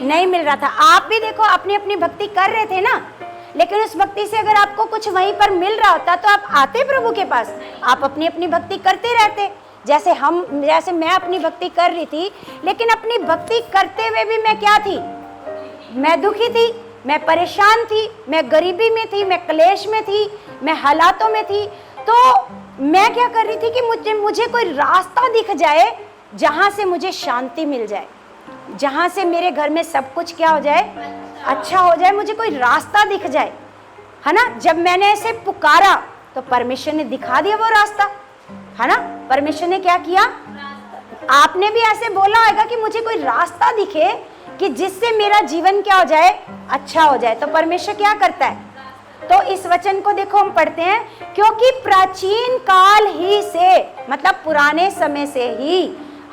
नहीं मिल रहा था। आप भी देखो अपनी अपनी भक्ति कर रहे थे ना, लेकिन उस भक्ति से अगर आपको कुछ वहीं पर मिल रहा होता तो आप आते प्रभु के पास, आप अपनी अपनी भक्ति करते रहते। जैसे मैं अपनी भक्ति कर रही थी, लेकिन अपनी भक्ति करते हुए भी मैं क्या थी, मैं दुखी थी, मैं परेशान थी, मैं गरीबी में थी, मैं क्लेश में थी, मैं हालातों में थी। तो मैं क्या कर रही थी कि मुझे कोई रास्ता दिख जाए जहां से मुझे शांति मिल जाए, जहां से मेरे घर में सब कुछ क्या हो जाए, अच्छा हो जाए, मुझे कोई रास्ता दिख जाए, है ना। जब मैंने ऐसे पुकारा तो परमेश्वर ने दिखा दिया वो रास्ता, है ना। परमेश्वर ने क्या किया, आपने भी ऐसे बोला होगा कि मुझे कोई रास्ता दिखे कि जिससे मेरा जीवन क्या हो जाए, अच्छा हो जाए। तो परमेश्वर क्या करता है, तो इस वचन को देखो हम पढ़ते हैं, क्योंकि प्राचीन काल ही से, मतलब पुराने समय से ही,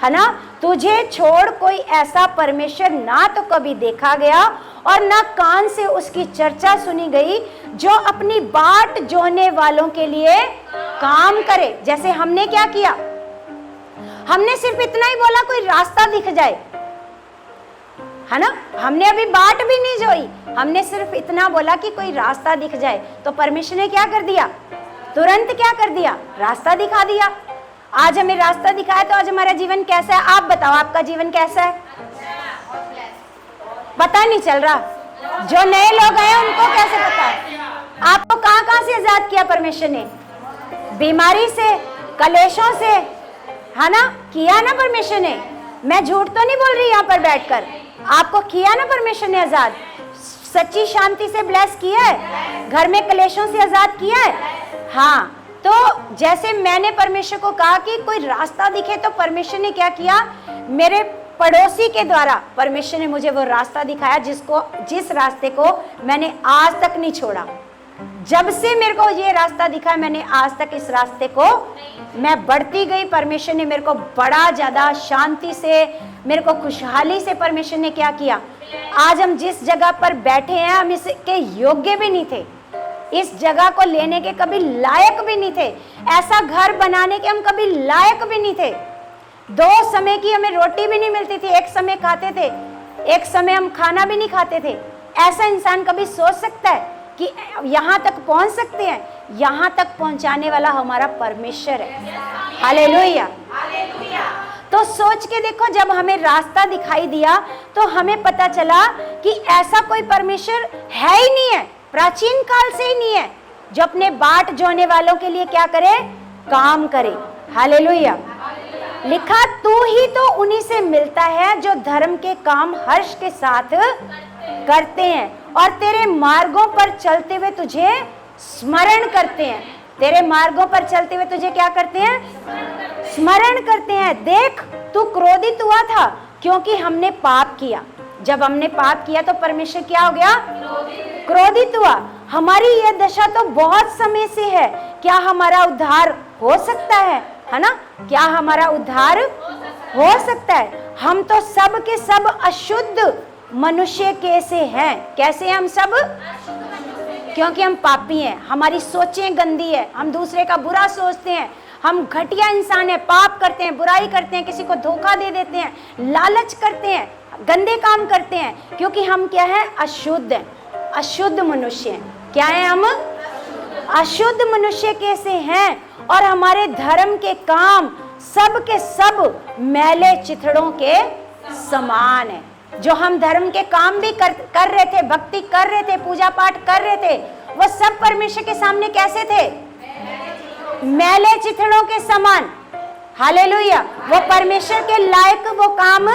है ना, तुझे छोड़ कोई ऐसा परमेश्वर ना तो कभी देखा गया और ना कान से उसकी चर्चा सुनी गई, जो अपनी बाट जोहने वालों के लिए काम करे। जैसे हमने क्या किया, हमने सिर्फ इतना ही बोला कोई रास्ता दिख जाए, है ना, हमने अभी बाट भी नहीं जोई, हमने सिर्फ इतना बोला कि कोई रास्ता दिख जाए, तो परमेश्वर ने क्या कर दिया, तुरंत क्या कर दिया, रास्ता दिखा दिया। आज हमें रास्ता दिखाया तो आज हमारा जीवन कैसा है? आप बताओ, आपका जीवन कैसा है? पता नहीं चल रहा। जो नए लोग हैं उनको कैसे पता है? आपको कहां कहां से आजाद किया परमेश्वर ने? बीमारी से, कलेशों से, है ना, किया ना परमेश्वर ने। मैं झूठ तो नहीं बोल रही यहाँ पर बैठकर, आपको किया ना परमेश्वर ने आजाद, सच्ची शांति से ब्लेस किया है, घर में कलेशों से आजाद किया है। हाँ, तो जैसे मैंने परमेश्वर को कहा कि कोई रास्ता दिखे, तो परमेश्वर ने क्या किया, मेरे पड़ोसी के द्वारा परमेश्वर ने मुझे वो रास्ता दिखाया जिस रास्ते को मैंने आज तक नहीं छोड़ा। जब से मेरे को ये रास्ता दिखा, मैंने आज तक इस रास्ते को मैं बढ़ती गई। परमेश्वर ने मेरे को बड़ा ज्यादा शांति से, मेरे को खुशहाली से परमेश्वर ने क्या किया। आज हम जिस जगह पर बैठे हैं, हम इसके योग्य भी नहीं थे, इस जगह को लेने के कभी लायक भी नहीं थे, ऐसा घर बनाने के हम कभी लायक भी नहीं थे। 2 समय की हमें रोटी भी नहीं मिलती थी, एक समय खाते थे, एक समय हम खाना भी नहीं खाते थे। ऐसा इंसान कभी सोच सकता है कि यहाँ तक पहुँच सकते हैं? यहाँ तक पहुँचाने वाला हमारा परमेश्वर है। हालेलुया। तो सोच के देखो, जब हमें रास्ता दिखाई दिया तो हमें पता चला कि ऐसा कोई परमेश्वर है ही नहीं है, प्राचीन काल से ही नहीं है, जो अपने बाट जोहने वालों के लिए क्या करे, काम करे। हालेलुया। लिखा, तू ही तो उन्हीं से मिलता है जो धर्म के काम हर्ष के साथ करते हैं और तेरे मार्गों पर चलते हुए तुझे स्मरण करते हैं। तेरे मार्गों पर चलते हुए तुझे क्या करते हैं, स्मरण करते हैं। देख, तू क्रोधित हुआ था क्योंकि हमने पाप किया। जब हमने पाप किया तो परमेश्वर क्या हो गया, क्रोधित हुआ। हमारी यह दशा तो बहुत समय से है, क्या हमारा उद्धार हो सकता है ना? क्या हमारा उद्धार हो सकता है? हम तो सब के सब अशुद्ध मनुष्य कैसे हैं? कैसे हैं हम सब? क्योंकि हम पापी हैं, हमारी सोचें गंदी है, हम दूसरे का बुरा सोचते हैं, हम घटिया इंसान है, पाप करते हैं, बुराई करते हैं, किसी को धोखा दे देते हैं, लालच करते हैं, गंदे काम करते हैं, क्योंकि हम क्या है, अशुद्ध हैं, अशुद्ध मनुष्य हैं। क्या है हम? अशुद्ध मनुष्य कैसे हैं? और हमारे धर्म के काम सब के सब मैले चिथड़ों के समान है। जो हम धर्म के काम भी कर रहे थे, भक्ति कर रहे थे, पूजा पाठ कर रहे थे, वो सब परमेश्वर के सामने कैसे थे? मैले चिथड़ों के समान। हालेलुया। वो परमेश्वर के लायक वो काम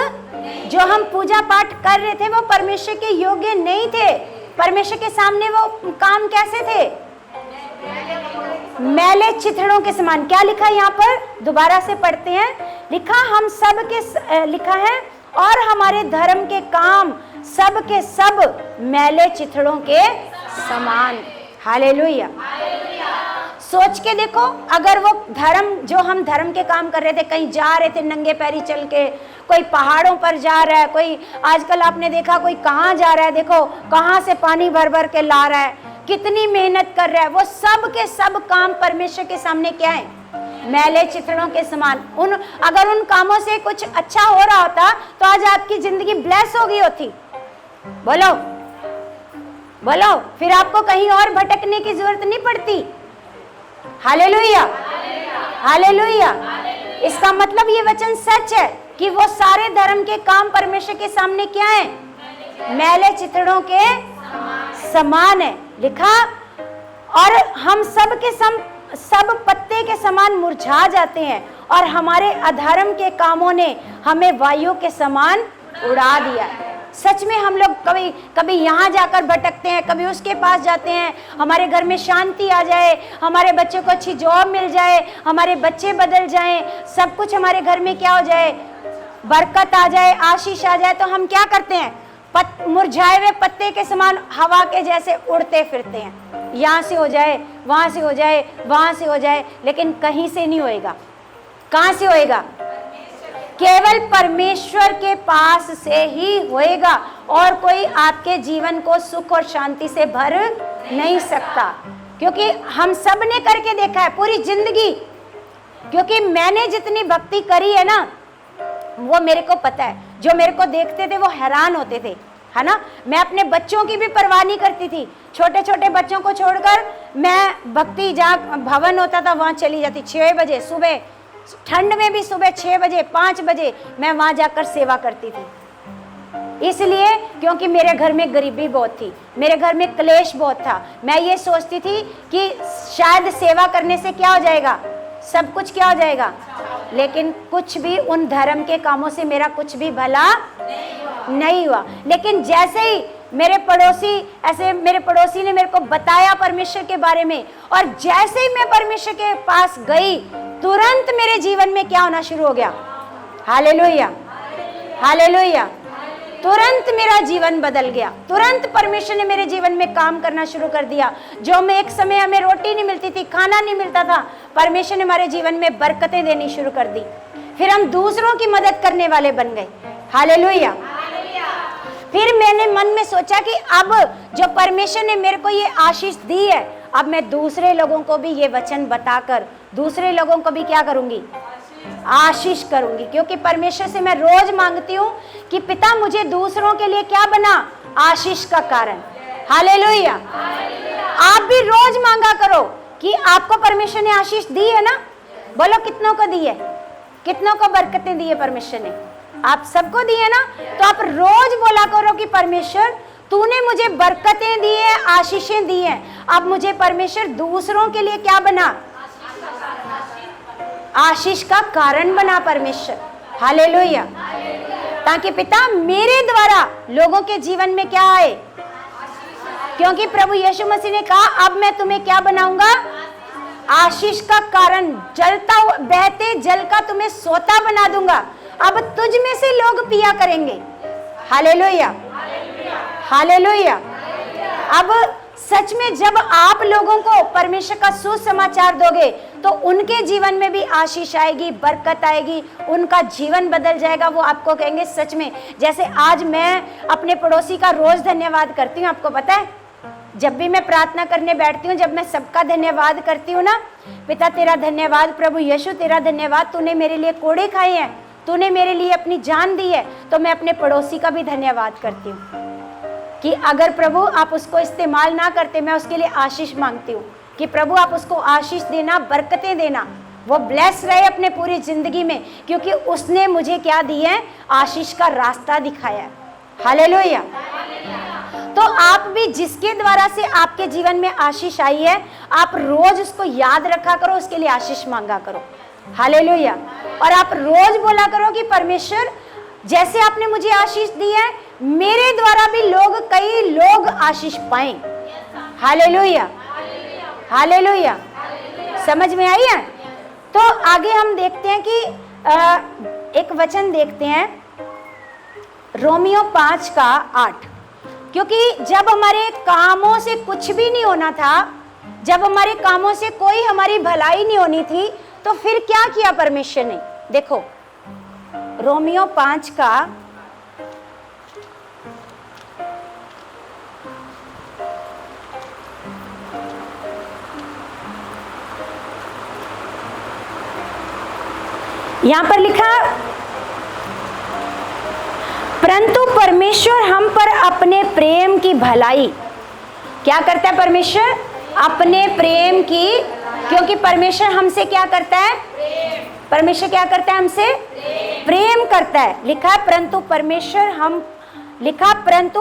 जो हम पूजा पाठ कर रहे थे, वो परमेश्वर के योग्य नहीं थे। परमेश्वर के सामने वो काम कैसे थे? मैले चिथड़ों के समान। क्या लिखा है यहाँ पर? दोबारा से पढ़ते हैं। लिखा, हम सब के, लिखा है, और हमारे धर्म के काम सब के सब मैले चिथड़ों के समान। हालेलुया। सोच के देखो, अगर वो धर्म, जो हम धर्म के काम कर रहे थे, कहीं जा रहे थे नंगे पैरी चल के, कोई पहाड़ों पर जा रहा है, कोई आजकल आपने देखा कोई कहाँ जा रहा है, देखो कहाँ से पानी भर भर के ला रहा है, कितनी मेहनत कर रहा है, वो सब के सब काम परमेश्वर के सामने क्या है? मैले चिथड़ों के समान। अगर उन कामों से कुछ अच्छा हो रहा होता तो आज आपकी जिंदगी ब्लेस हो गई होती। बोलो बोलो, फिर आपको कहीं और भटकने की जरूरत नहीं पड़ती। Hallelujah, hallelujah. इसका मतलब ये वचन सच है कि वो सारे धर्म के काम परमेश्वर के सामने क्या है? मैले चिथड़ों के समान है। लिखा, और हम सब के सब पत्ते के समान मुरझा जाते हैं और हमारे अधर्म के कामों ने हमें वायु के समान उड़ा दिया। सच में हम लोग कभी कभी यहाँ जाकर भटकते हैं, कभी उसके पास जाते हैं, हमारे घर में शांति आ जाए, हमारे बच्चों को अच्छी जॉब मिल जाए, हमारे बच्चे बदल जाएं, सब कुछ हमारे घर में क्या हो जाए, बरकत आ जाए, आशीष आ जाए, तो हम क्या करते हैं? मुरझाए हुए पत्ते के समान हवा के जैसे उड़ते फिरते हैं, यहाँ से हो जाए, वहां से हो जाए, वहां से हो जाए, लेकिन कहीं से नहीं होएगा। कहां से होएगा? केवल परमेश्वर के पास से ही होएगा, और कोई आपके जीवन को सुख और शांति से भर नहीं सकता। क्योंकि हम सब ने करके देखा है पूरी जिंदगी, क्योंकि मैंने जितनी भक्ति करी है ना, वो मेरे को पता है। जो मेरे को देखते थे वो हैरान होते थे, है ना। मैं अपने बच्चों की भी परवाह नहीं करती थी। छोटे छोटे बच्चों को छोड़कर मैं भक्ति जहाँ भवन होता था वहाँ चली जाती। 6 बजे सुबह, ठंड में भी सुबह 6 बजे 5 बजे मैं वहाँ जाकर सेवा करती थी। इसलिए क्योंकि मेरे घर में गरीबी बहुत थी, मेरे घर में क्लेश बहुत था। मैं ये सोचती थी कि शायद सेवा करने से क्या हो जाएगा, सब कुछ क्या हो जाएगा, लेकिन कुछ भी उन धर्म के कामों से मेरा कुछ भी भला नहीं हुआ। लेकिन जैसे ही मेरे पड़ोसी ने मेरे को बताया परमेश्वर के बारे में, और जैसे ही मैं परमेश्वर के पास गई, तुरंत मेरे जीवन में क्या होना शुरू हो गया, हालेलुया हालेलुया, तुरंत मेरा जीवन बदल गया। तुरंत परमेश्वर ने मेरे जीवन में काम करना शुरू कर दिया। जो मैं एक समय हमें रोटी नहीं मिलती थी, खाना नहीं मिलता था, परमेश्वर ने हमारे जीवन में बरकतें देनी शुरू कर दी। फिर हम दूसरों की मदद करने वाले बन गए, हालेलुया। फिर मैंने मन में सोचा कि अब जो परमेश्वर ने मेरे को ये आशीष दी है, अब मैं दूसरे लोगों को भी ये वचन बताकर दूसरे लोगों को भी क्या करूंगी, आशीष करूंगी। क्योंकि परमेश्वर से मैं रोज मांगती हूँ कि पिता मुझे दूसरों के लिए क्या बना, आशीष का कारण। हालेलुया। आप भी रोज मांगा करो कि आपको परमेश्वर ने आशीष दी है ना। बोलो कितनों को दी है, कितनों को बरकतें दी है परमेश्वर ने, आप सबको दी है ना। तो आप रोज बोला करो कि परमेश्वर तूने मुझे बरकतें दी है, आशीषें दी है, अब मुझे परमेश्वर दूसरों के लिए क्या बना, आशीष का कारण बना परमेश्वर। हालेलुया। ताकि पिता मेरे द्वारा लोगों के जीवन में क्या आए, क्योंकि प्रभु यीशु मसीह ने कहा अब मैं तुम्हें क्या बनाऊंगा, आशीष का कारण, जलता हुआ बहते जल का तुम्हें सोता बना दूंगा। अब तुझ में से लोग पिया करेंगे। Hallelujah hallelujah. अब सच में जब आप लोगों को परमेश्वर का सुसमाचार दोगे तो उनके जीवन में भी आशीष आएगी, बरकत आएगी, उनका जीवन बदल जाएगा। वो आपको कहेंगे सच में, जैसे आज मैं अपने पड़ोसी का रोज धन्यवाद करती हूँ। आपको पता है, जब भी मैं प्रार्थना करने बैठती हूँ, जब मैं सबका धन्यवाद करती हूँ ना, पिता तेरा धन्यवाद, प्रभु यीशु तेरा धन्यवाद, तूने मेरे लिए कोड़े खाए हैं, तूने मेरे लिए अपनी जान दी है। तो मैं अपने पड़ोसी का भी धन्यवाद करती हूँ कि अगर प्रभु आप उसको इस्तेमाल ना करते, मैं उसके लिए आशीष मांगती हूँ कि प्रभु आप उसको आशीष देना, बरकतें देना, वो ब्लेस रहे अपने पूरी जिंदगी में, क्योंकि उसने मुझे क्या दिया है, आशीष का रास्ता दिखाया है। हालेलुया। तो आप भी जिसके द्वारा से आपके जीवन में आशीष आई है, आप रोज उसको याद रखा करो, उसके लिए आशीष मांगा करो। हालेलुया। और आप रोज बोला करो कि परमेश्वर जैसे आपने मुझे आशीष दी है, मेरे द्वारा भी कई लोग आशीष पाएं। Hallelujah hallelujah. समझ में आई है? तो आगे हम देखते हैं कि एक वचन देखते हैं, रोमियो 5:8। क्योंकि जब हमारे कामों से कुछ भी नहीं होना था, जब हमारे कामों से कोई हमारी भलाई नहीं होनी थी, तो फिर क्या किया परमेश्वर ने। देखो रोमियो 5 का यहां पर लिखा, परंतु परमेश्वर हम पर अपने प्रेम की भलाई, क्या करता है परमेश्वर, अपने प्रेम की, क्योंकि परमेश्वर हमसे क्या करता है, परमेश्वर क्या करता है, हमसे प्रेम करता है। लिखा है परंतु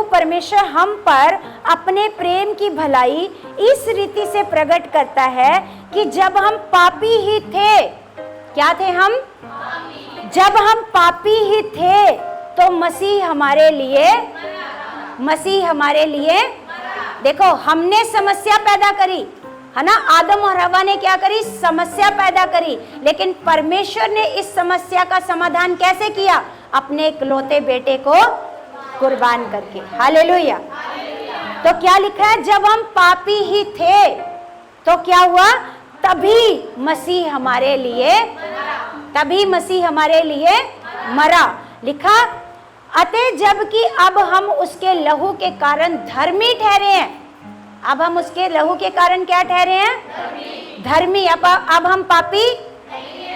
परमेश्वर हम पर अपने प्रेम की भलाई इस रीति से प्रकट करता है कि जब हम पापी ही थे, क्या थे हम, जब हम पापी ही थे तो मसीह हमारे लिए देखो, हमने समस्या पैदा करी है ना, आदम और हवा ने क्या करी, समस्या पैदा करी, लेकिन परमेश्वर ने इस समस्या का समाधान कैसे किया, अपने इकलौते बेटे को कुर्बान करके। हालेलुया। तो क्या लिखा है, जब हम पापी ही थे तो क्या हुआ, तभी मसीह हमारे लिए मरा। लिखा, अतः जबकि अब हम उसके लहू के कारण धर्मी ठहरे हैं। अब हम उसके लहू के कारण क्या ठहरे हैं, धर्मी। अब हम पापी,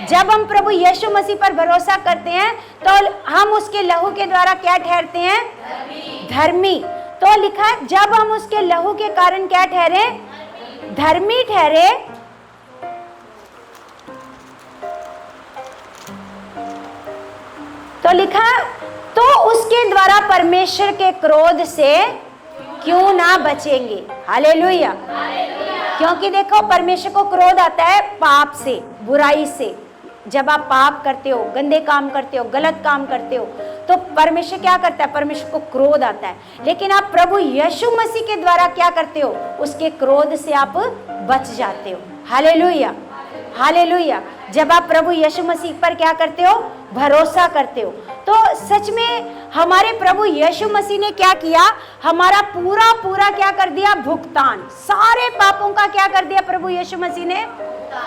जब हम प्रभु यीशु मसीह पर भरोसा करते हैं तो हम उसके लहू के द्वारा क्या ठहरते हैं, धर्मी। तो लिखा है, जब हम उसके लहू के कारण क्या ठहरे, धर्मी ठहरे, तो लिखा, तो उसके द्वारा परमेश्वर के क्रोध से क्यों ना बचेंगे। हालेलुया। क्योंकि देखो, परमेश्वर को क्रोध आता है पाप से, बुराई से। जब आप पाप करते हो, गंदे काम करते हो, गलत काम करते हो, तो परमेश्वर क्या करता है, परमेश्वर को क्रोध आता है। लेकिन आप प्रभु यीशु मसीह के द्वारा क्या करते हो, उसके क्रोध से आप बच जाते हो। Hallelujah, hallelujah. जब आप प्रभु यीशु मसीह पर क्या करते हो, भरोसा करते हो, तो सच में हमारे प्रभु यीशु मसीह ने क्या किया, हमारा पूरा क्या कर दिया, भुगतान। सारे पापों का क्या कर दिया प्रभु यीशु मसीह ने,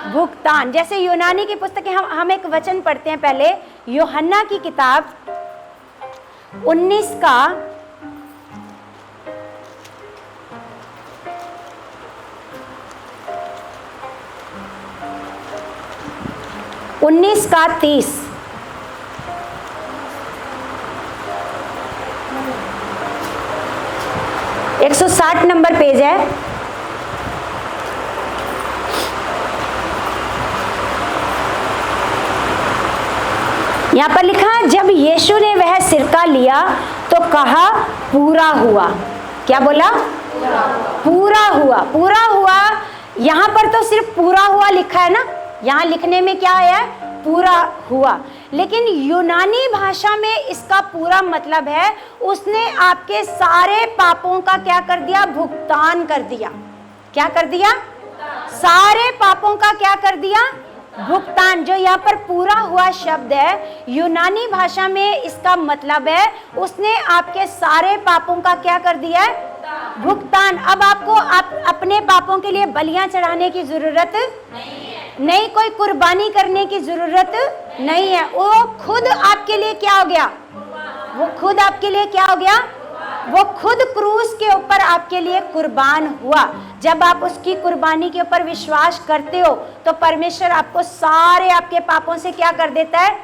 भुगतान। जैसे यूनानी की पुस्तक हम एक वचन पढ़ते हैं पहले, यूहन्ना की किताब 19 का 30। एक 160 नंबर पेज है। यहां पर लिखा है, जब यीशु ने वह सिरका लिया तो कहा पूरा हुआ। क्या बोला, पूरा हुआ। पूरा हुआ, यहां पर तो सिर्फ पूरा हुआ लिखा है ना, यहां लिखने में क्या है, पूरा हुआ। लेकिन यूनानी भाषा में इसका पूरा मतलब है, उसने आपके सारे पापों का क्या कर दिया, भुगतान कर दिया। क्या कर दिया, सारे पापों का क्या कर दिया, भुगतान। जो यहाँ पर पूरा हुआ शब्द है, यूनानी भाषा में इसका मतलब है, उसने आपके सारे पापों का क्या कर दिया है, भुगतान। अब आपको अपने पापों के लिए बलियां चढ़ाने की जरूरत नहीं, कोई कुर्बानी करने की जरूरत नहीं है। वो खुद आपके लिए क्या हो गया, वो खुद आपके लिए क्या हो गया, वो खुद क्रूस के ऊपर आपके लिए कुर्बान हुआ। जब आप उसकी कुर्बानी के ऊपर विश्वास करते हो तो परमेश्वर आपको सारे आपके पापों से क्या कर देता है,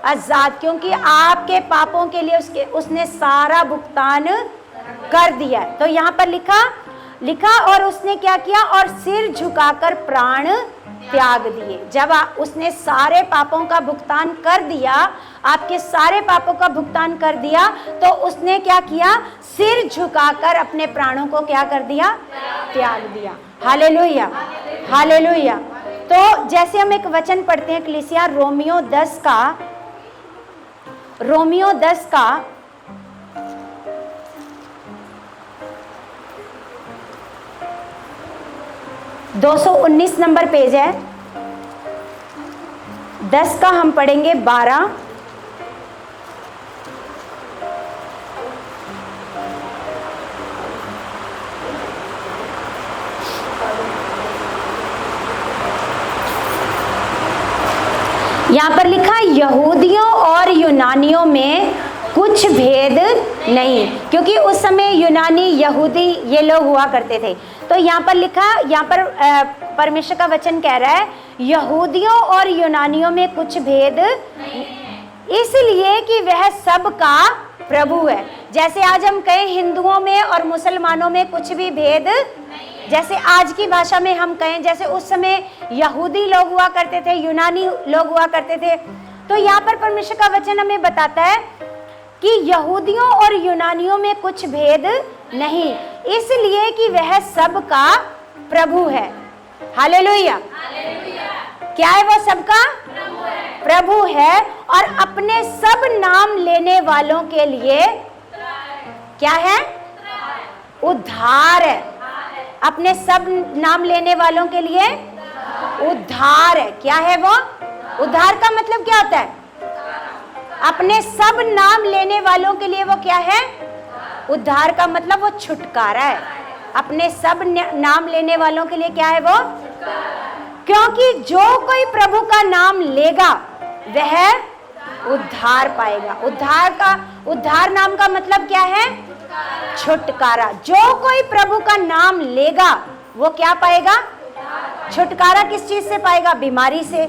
आजाद। क्योंकि आपके पापों के लिए उसने सारा भुगतान कर दिया है। तो यहाँ पर लिखा और उसने क्या किया, और सिर झुकाकर प्राण त्याग दिए। जब उसने सारे पापों का भुगतान कर दिया, आपके सारे पापों का भुगतान कर दिया, तो उसने क्या किया, सिर झुकाकर अपने प्राणों को क्या कर दिया, त्याग दिया। Hallelujah, hallelujah. तो जैसे हम एक वचन पढ़ते हैं कलीसिया, रोमियो 10 का 219 नंबर पेज है। 10 का हम पढ़ेंगे 12। यहां पर लिखा, यहूदियों और यूनानियों में कुछ भेद नहीं, क्योंकि उस समय यूनानी यहूदी ये लोग हुआ करते थे। तो यहाँ पर लिखा, यहाँ पर परमेश्वर का वचन कह रहा है, यहूदियों और यूनानियों में कुछ भेद इसलिए कि वह सबका प्रभु है। जैसे आज हम कहें हिंदुओं में और मुसलमानों में कुछ भी भेद, जैसे आज की भाषा में हम कहें, जैसे उस समय यहूदी लोग हुआ करते थे, यूनानी लोग हुआ करते थे। तो यहाँ पर परमेश्वर का वचन हमें बताता है कि यहूदियों और यूनानियों में कुछ भेद नहीं, इसलिए कि वह सबका प्रभु है। हालेलुया। क्या है, वो सबका प्रभु है और अपने सब नाम लेने वालों के लिए क्या है, उद्धार है। अपने सब नाम लेने वालों के लिए उद्धार है। क्या है वो, उद्धार का मतलब क्या होता है, अपने सब नाम लेने वालों के लिए वो क्या है, उद्धार का मतलब वो छुटकारा है। अपने सब नाम लेने वालों के लिए क्या है वो? क्योंकि जो कोई प्रभु का नाम लेगा वह उद्धार पाएगा। उद्धार नाम का मतलब क्या है? छुटकारा। जो कोई प्रभु का नाम लेगा वो क्या पाएगा? छुटकारा। किस चीज से पाएगा? बीमारी से,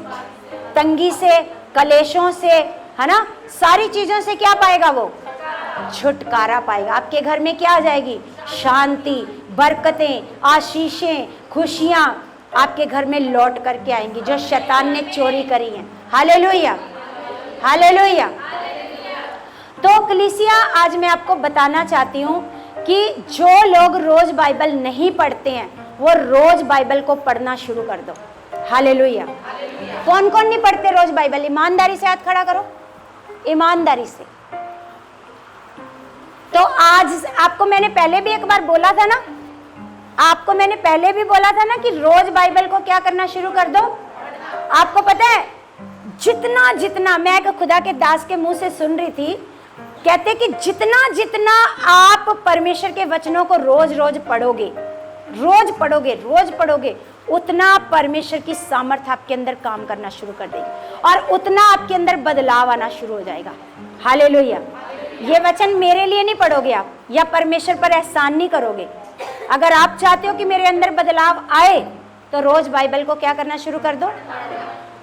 तंगी से, कलेशों से, है ना, सारी चीजों से क्या पाएगा वो? छुटकारा पाएगा। आपके घर में क्या आ जाएगी? शांति, बरकतें, आशीषें, खुशियां आपके घर में लौट करके आएंगी जो शैतान ने चोरी करी हैं। Hallelujah, hallelujah. तो कलीसिया, आज मैं आपको बताना चाहती हूँ कि जो लोग रोज बाइबल नहीं पढ़ते हैं वो रोज बाइबल को पढ़ना शुरू कर दो। हालेलुया। कौन कौन नहीं पढ़ते रोज बाइबल? ईमानदारी से हाथ खड़ा करो, ईमानदारी से। तो आज आपको मैंने पहले भी एक बार बोला था ना, आपको मैंने पहले भी बोला था ना कि रोज बाइबल को क्या करना शुरू कर दो। आपको पता है जितना जितना, मैं एक खुदा के दास के मुंह से सुन रही थी, कहते कि जितना जितना आप परमेश्वर के वचनों को रोज रोज पढ़ोगे, रोज पढ़ोगे, उतना परमेश्वर की सामर्थ आपके अंदर काम करना शुरू कर देगी और उतना आपके अंदर बदलाव आना शुरू हो जाएगा। हालेलुया। ये वचन मेरे लिए नहीं पढ़ोगे आप, या परमेश्वर पर एहसान नहीं करोगे। अगर आप चाहते हो कि मेरे अंदर बदलाव आए तो रोज बाइबल को क्या करना शुरू कर दो।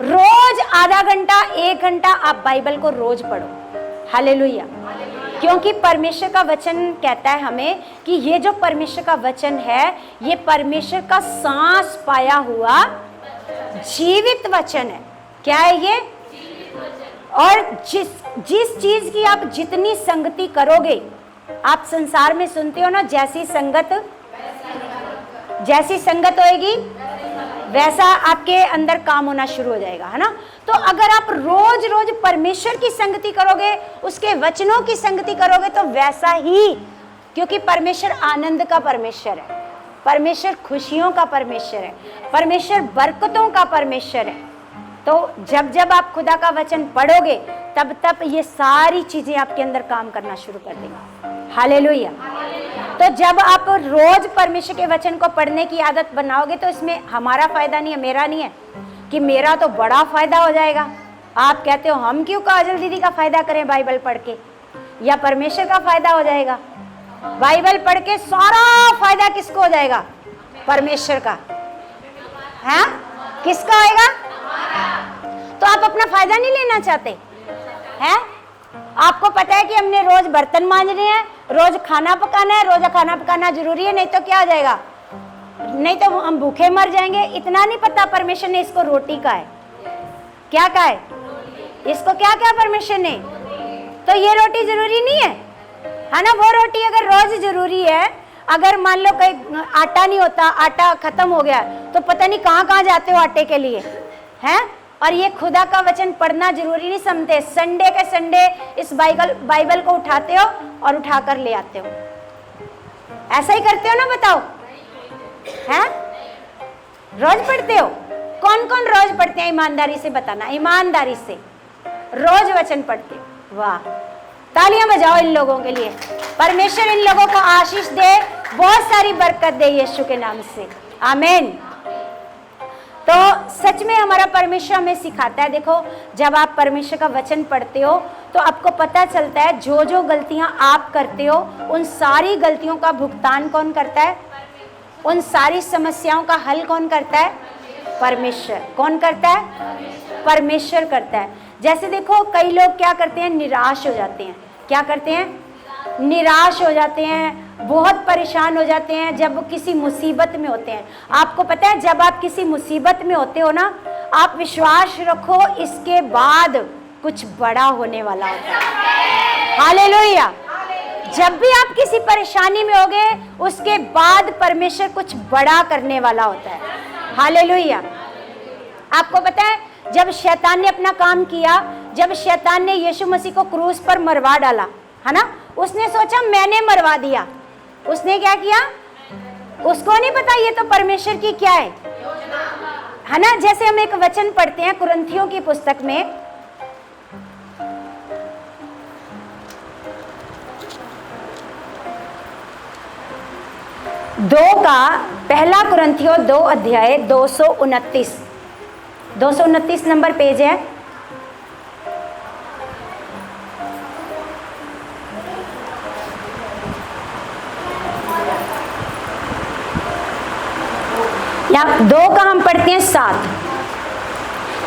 रोज आधा घंटा, 1 घंटा आप बाइबल को रोज पढ़ो। हालेलुया। क्योंकि परमेश्वर का वचन कहता है हमें कि ये जो परमेश्वर का वचन है ये परमेश्वर का सांस पाया हुआ जीवित वचन है। क्या है ये? और जिस चीज की आप जितनी संगति करोगे, आप संसार में सुनते हो ना, जैसी संगत होएगी वैसा आपके अंदर काम होना शुरू हो जाएगा, है ना। तो अगर आप रोज रोज परमेश्वर की संगति करोगे, उसके वचनों की संगति करोगे तो वैसा ही, क्योंकि परमेश्वर आनंद का परमेश्वर है, परमेश्वर खुशियों का परमेश्वर है, परमेश्वर बरकतों का परमेश्वर है। तो जब जब आप खुदा का वचन पढ़ोगे तब तब ये सारी चीजें आपके अंदर काम करना शुरू कर देंगी। हालेलुया। तो जब आप रोज परमेश्वर के वचन को पढ़ने की आदत बनाओगे तो इसमें हमारा फायदा नहीं है, मेरा नहीं है कि मेरा तो बड़ा फायदा हो जाएगा। आप कहते हो हम क्यों काजल दीदी का फायदा करें बाइबल पढ़ के, या परमेश्वर का फायदा हो जाएगा। बाइबल पढ़ के सारा फायदा किसको हो जाएगा? परमेश्वर का है। किसका होएगा? तो आप अपना फायदा नहीं लेना चाहते हैं? आपको पता है कि हमने रोज बर्तन मांजने हैं, रोज खाना पकाना है, रोज खाना पकाना जरूरी है, नहीं तो क्या हो जाएगा, नहीं तो हम भूखे मर जाएंगे। इतना नहीं पता परमेश्वर ने इसको रोटी का है, क्या कहा है इसको, क्या क्या परमेश्वर ने। तो ये रोटी जरूरी नहीं है ना। वो रोटी अगर रोज जरूरी है, अगर मान लो कहीं आटा नहीं होता, आटा खत्म हो गया तो पता नहीं कहाँ कहाँ जाते हो आटे के लिए, हैं। और ये खुदा का वचन पढ़ना जरूरी नहीं समझते। संडे के संडे इस बाइबल को उठाते हो और उठाकर ले आते हो। ऐसा ही करते हो ना, बताओ, हैं? रोज पढ़ते हो? कौन कौन रोज पढ़ते हैं? ईमानदारी से बताना, ईमानदारी से रोज वचन पढ़ते हो। वाह, तालियां बजाओ इन लोगों के लिए। परमेश्वर इन लोगों को आशीष दे, बहुत सारी बरकत दे यीशु के नाम से, आमीन। तो सच में हमारा परमेश्वर हमें सिखाता है। देखो, जब आप परमेश्वर का वचन पढ़ते हो तो आपको पता चलता है जो जो गलतियां आप करते हो उन सारी गलतियों का भुगतान कौन करता है, उन सारी समस्याओं का हल कौन करता है? परमेश्वर। कौन करता है? परमेश्वर करता है। जैसे देखो, कई लोग क्या करते हैं, निराश हो जाते हैं। क्या करते हैं? निराश हो जाते हैं, बहुत परेशान हो जाते हैं जब वो किसी मुसीबत में होते हैं। आपको पता है, जब आप किसी मुसीबत में होते हो ना, आप विश्वास रखो इसके बाद कुछ बड़ा होने वाला होता है। हालेलुया। जब भी आप किसी परेशानी में होगे उसके बाद परमेश्वर कुछ बड़ा करने वाला होता है। हालेलुया। आपको पता है, जब शैतान ने अपना काम किया, जब शैतान ने यीशु मसीह को क्रूस पर मरवा डाला, है ना, उसने सोचा मैंने मरवा दिया। उसने क्या किया? उसको नहीं पता ये तो परमेश्वर की क्या है ना। जैसे हम एक वचन पढ़ते हैं कुरिन्थियों की पुस्तक में, पहला कुरिन्थियों 2 अध्याय 229 नंबर पेज है। यहाँ 2 का हम पढ़ते हैं 7।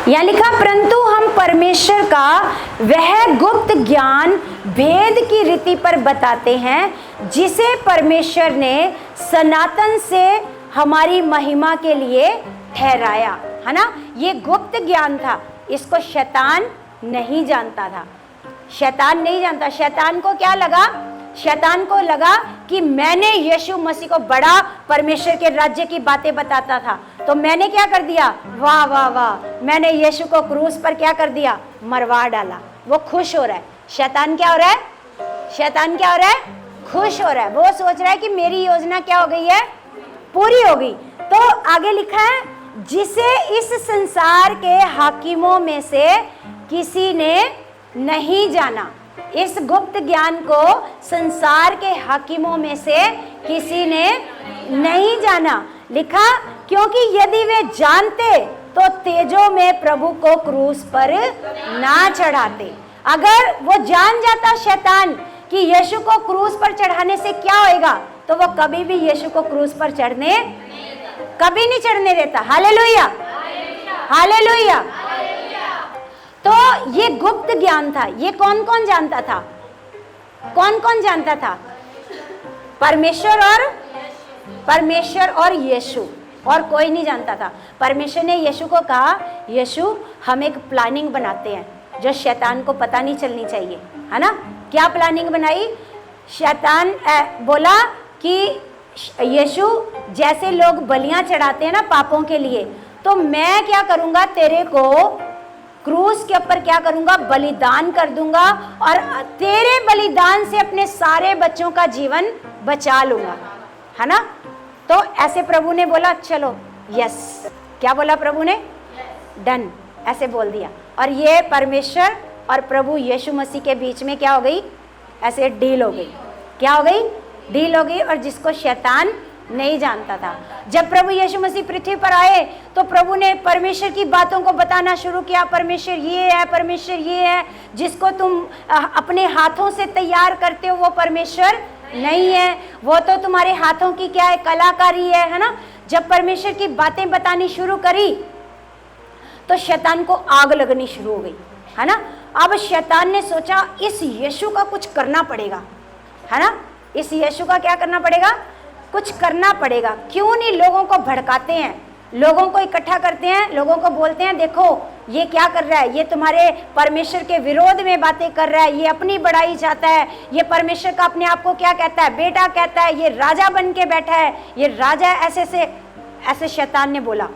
यहाँ लिखा, परंतु हम परमेश्वर का वह गुप्त ज्ञान भेद की रीति पर बताते हैं जिसे परमेश्वर ने सनातन से हमारी महिमा के लिए ठहराया, है ना। ये गुप्त ज्ञान था, इसको शैतान नहीं जानता था। शैतान नहीं जानता। शैतान को क्या लगा? शैतान को लगा कि मैंने यीशु मसीह को बड़ा परमेश्वर के राज्य की बातें बताता था, तो मैंने क्या कर दिया? वाह वाह वाह, मैंने यीशु को क्रूस पर क्या कर दिया? मरवा डाला। वो खुश हो रहा है। शैतान क्या हो रहा है? शैतान क्या हो रहा है? खुश हो रहा है। वो सोच रहा है कि मेरी योजना क्या हो गई है? पूरी हो गई। तो आगे लिखा है, जिसे इस संसार के हाकिमों में से किसी ने नहीं जाना। इस गुप्त ज्ञान को संसार के हाकिमों में से किसी ने नहीं जाना। लिखा, क्योंकि यदि वे जानते तो तेजों में प्रभु को क्रूस पर ना चढ़ाते। अगर वो जान जाता शैतान कि यीशु को क्रूस पर चढ़ाने से क्या होएगा, तो वो कभी भी यीशु को क्रूस पर कभी नहीं चढ़ने देता। Hallelujah, hallelujah. तो ये गुप्त ज्ञान था। ये कौन कौन जानता था? कौन कौन जानता था? परमेश्वर और यीशु, और कोई नहीं जानता था। परमेश्वर ने यीशु को कहा, यीशु हम एक प्लानिंग बनाते हैं जो शैतान को पता नहीं चलनी चाहिए, है ना। क्या प्लानिंग बनाई? शैतान बोला कि यीशु, जैसे लोग बलियां चढ़ाते हैं ना पापों के लिए, तो मैं क्या करूंगा? तेरे को क्रूस के ऊपर क्या करूंगा? बलिदान कर दूंगा, और तेरे बलिदान से अपने सारे बच्चों का जीवन बचा लूंगा, है ना। तो ऐसे प्रभु ने बोला, चलो यस। क्या बोला प्रभु ने? डन, ऐसे बोल दिया। और ये परमेश्वर और प्रभु यीशु मसीह के बीच में क्या हो गई? ऐसे डील हो गई। क्या हो गई? डील हो गई। और जिसको शैतान नहीं जानता था। जब प्रभु यीशु मसीह पृथ्वी पर आए तो प्रभु ने परमेश्वर की बातों को बताना शुरू किया। परमेश्वर ये है, परमेश्वर ये है। जिसको तुम अपने हाथों से तैयार करते हो वो परमेश्वर नहीं है, वो तो तुम्हारे हाथों की क्या है? कलाकारी है ना। जब परमेश्वर की बातें बतानी शुरू करी तो शैतान को आग लगनी शुरू हो गई, है ना। अब शैतान ने सोचा, इस यीशु का कुछ करना पड़ेगा, है ना। इस यीशु का क्या करना पड़ेगा? कुछ करना पड़ेगा। क्यों नहीं लोगों को भड़काते हैं, लोगों को इकट्ठा करते हैं, लोगों को बोलते हैं, देखो ये क्या कर रहा है, ये तुम्हारे परमेश्वर के विरोध में बातें कर रहा है, ये अपनी बड़ाई चाहता है, ये परमेश्वर का अपने आप को क्या कहता है? बेटा कहता है, ये राजा बन के बैठा है, ये राजा ऐसे शैतान ने बोला।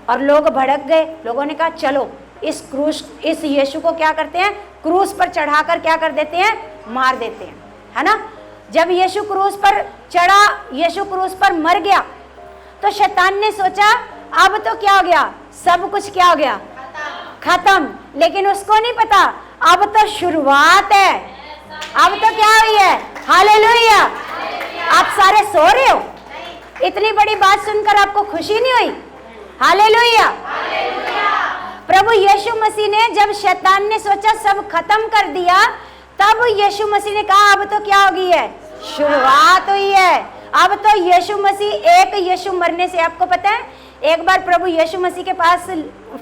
और लोग भड़क गए। लोगों ने कहा, चलो इस यीशु को क्या करते हैं? क्रूस पर चढ़ाकर क्या कर देते हैं? मार देते हैं, है ना। जब यीशु क्रूस पर चढ़ा, यीशु क्रूस पर मर गया, तो शैतान ने सोचा अब तो क्या हो गया? सब कुछ क्या हो गया? खत्म। लेकिन उसको नहीं पता अब तो शुरुआत है। अब तो क्या हुई है? हालेलुया। आप सारे सो रहे हो? इतनी बड़ी बात सुनकर आपको खुशी नहीं हुई? हालेलुया। प्रभु यीशु मसीह ने, जब शैतान ने सोचा सब खत्म कर दिया, तब यीशु मसीह ने कहा अब तो क्या हो गई है? शुरुआत हुई है। अब तो यीशु मसीह, एक यीशु मरने से, आपको पता है एक बार प्रभु यीशु मसीह के पास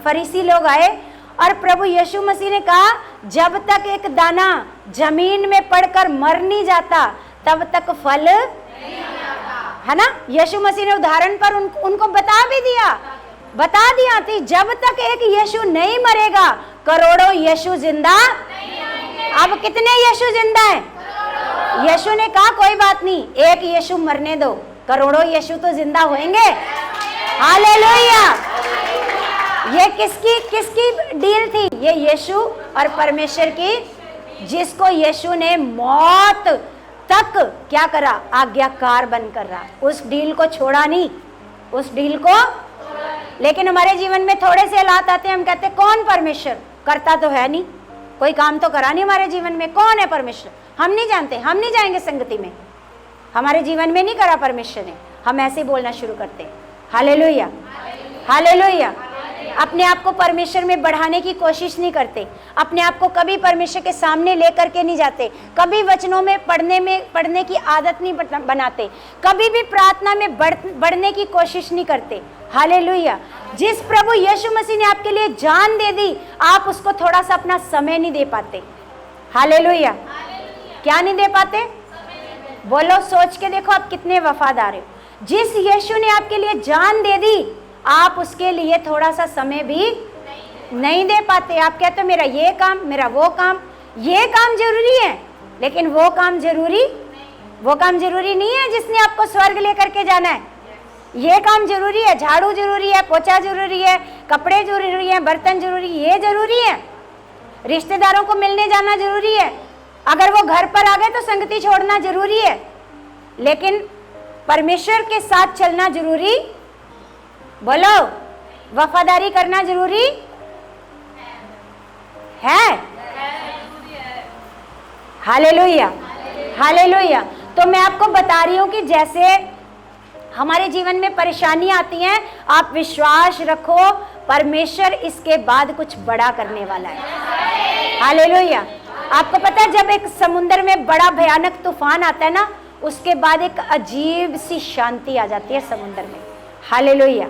फरीसी लोग आए और प्रभु यीशु मसीह ने कहा, जब तक एक दाना जमीन में पड़कर मर नहीं जाता तब तक फल नहीं आता, है ना। यीशु मसीह ने उदाहरण पर उनको बता दिया थी, जब तक एक यीशु नहीं मरेगा करोड़ों यीशु जिंदा। अब कितने यीशु जिंदा हैं? यीशु ने कहा कोई बात नहीं, एक यीशु मरने दो, करोड़ों यीशु तो जिंदा होंगे। हालेलुया। ये किसकी डील थी? ये यीशु और परमेश्वर की, जिसको यीशु ने मौत तक क्या करा? आज्ञाकार बनकर रहा। उस डील को छोड़ा नहीं, उस डील को। लेकिन हमारे जीवन में थोड़े से हालात आते हैं, हम कहते हैं कौन परमेश्वर? करता तो है नहीं, कोई काम तो करा नहीं हमारे जीवन में। कौन है परमेश्वर? हम नहीं जानते, हम नहीं जाएंगे संगति में। हमारे जीवन में नहीं करा परमेश्वर ने। हम ऐसे बोलना शुरू करते हैं, हालेलुया हालेलुया। अपने आप को परमेश्वर में बढ़ाने की कोशिश नहीं करते, अपने आप को कभी परमेश्वर के सामने लेकर के नहीं जाते, कभी वचनों में पढ़ने की आदत नहीं बनाते, कभी भी प्रार्थना में बढ़ने की कोशिश नहीं करते। हालेलुया। जिस प्रभु यीशु मसीह ने आपके लिए जान दे दी, आप उसको थोड़ा सा अपना समय नहीं दे पाते। हालेलुया। क्या नहीं दे पाते? बोलो, सोच के देखो आप कितने वफादार हो। जिस यीशु ने आपके लिए जान दे दी, आप उसके लिए थोड़ा सा समय भी नहीं दे पाते। आप कहते हो मेरा ये काम, मेरा वो काम। ये काम जरूरी है, लेकिन वो काम जरूरी नहीं है जिसने आपको स्वर्ग लेकर के जाना है। ये काम जरूरी है, झाड़ू जरूरी है, पोछा जरूरी है, कपड़े जरूरी है, बर्तन जरूरी, ये जरूरी है। रिश्तेदारों को मिलने जाना जरूरी है, अगर वो घर पर आ गए तो संगति छोड़ना जरूरी है, लेकिन परमेश्वर के साथ चलना जरूरी, बोलो, वफादारी करना जरूरी है। Hallelujah hallelujah. तो मैं आपको बता रही हूं कि जैसे हमारे जीवन में परेशानी आती हैं, आप विश्वास रखो, परमेश्वर इसके बाद कुछ बड़ा करने वाला है। हालेलुया। आपको पता है, जब एक समुद्र में बड़ा भयानक तूफान आता है ना, उसके बाद एक अजीब सी शांति आ जाती है समुद्र में। हालेलुया।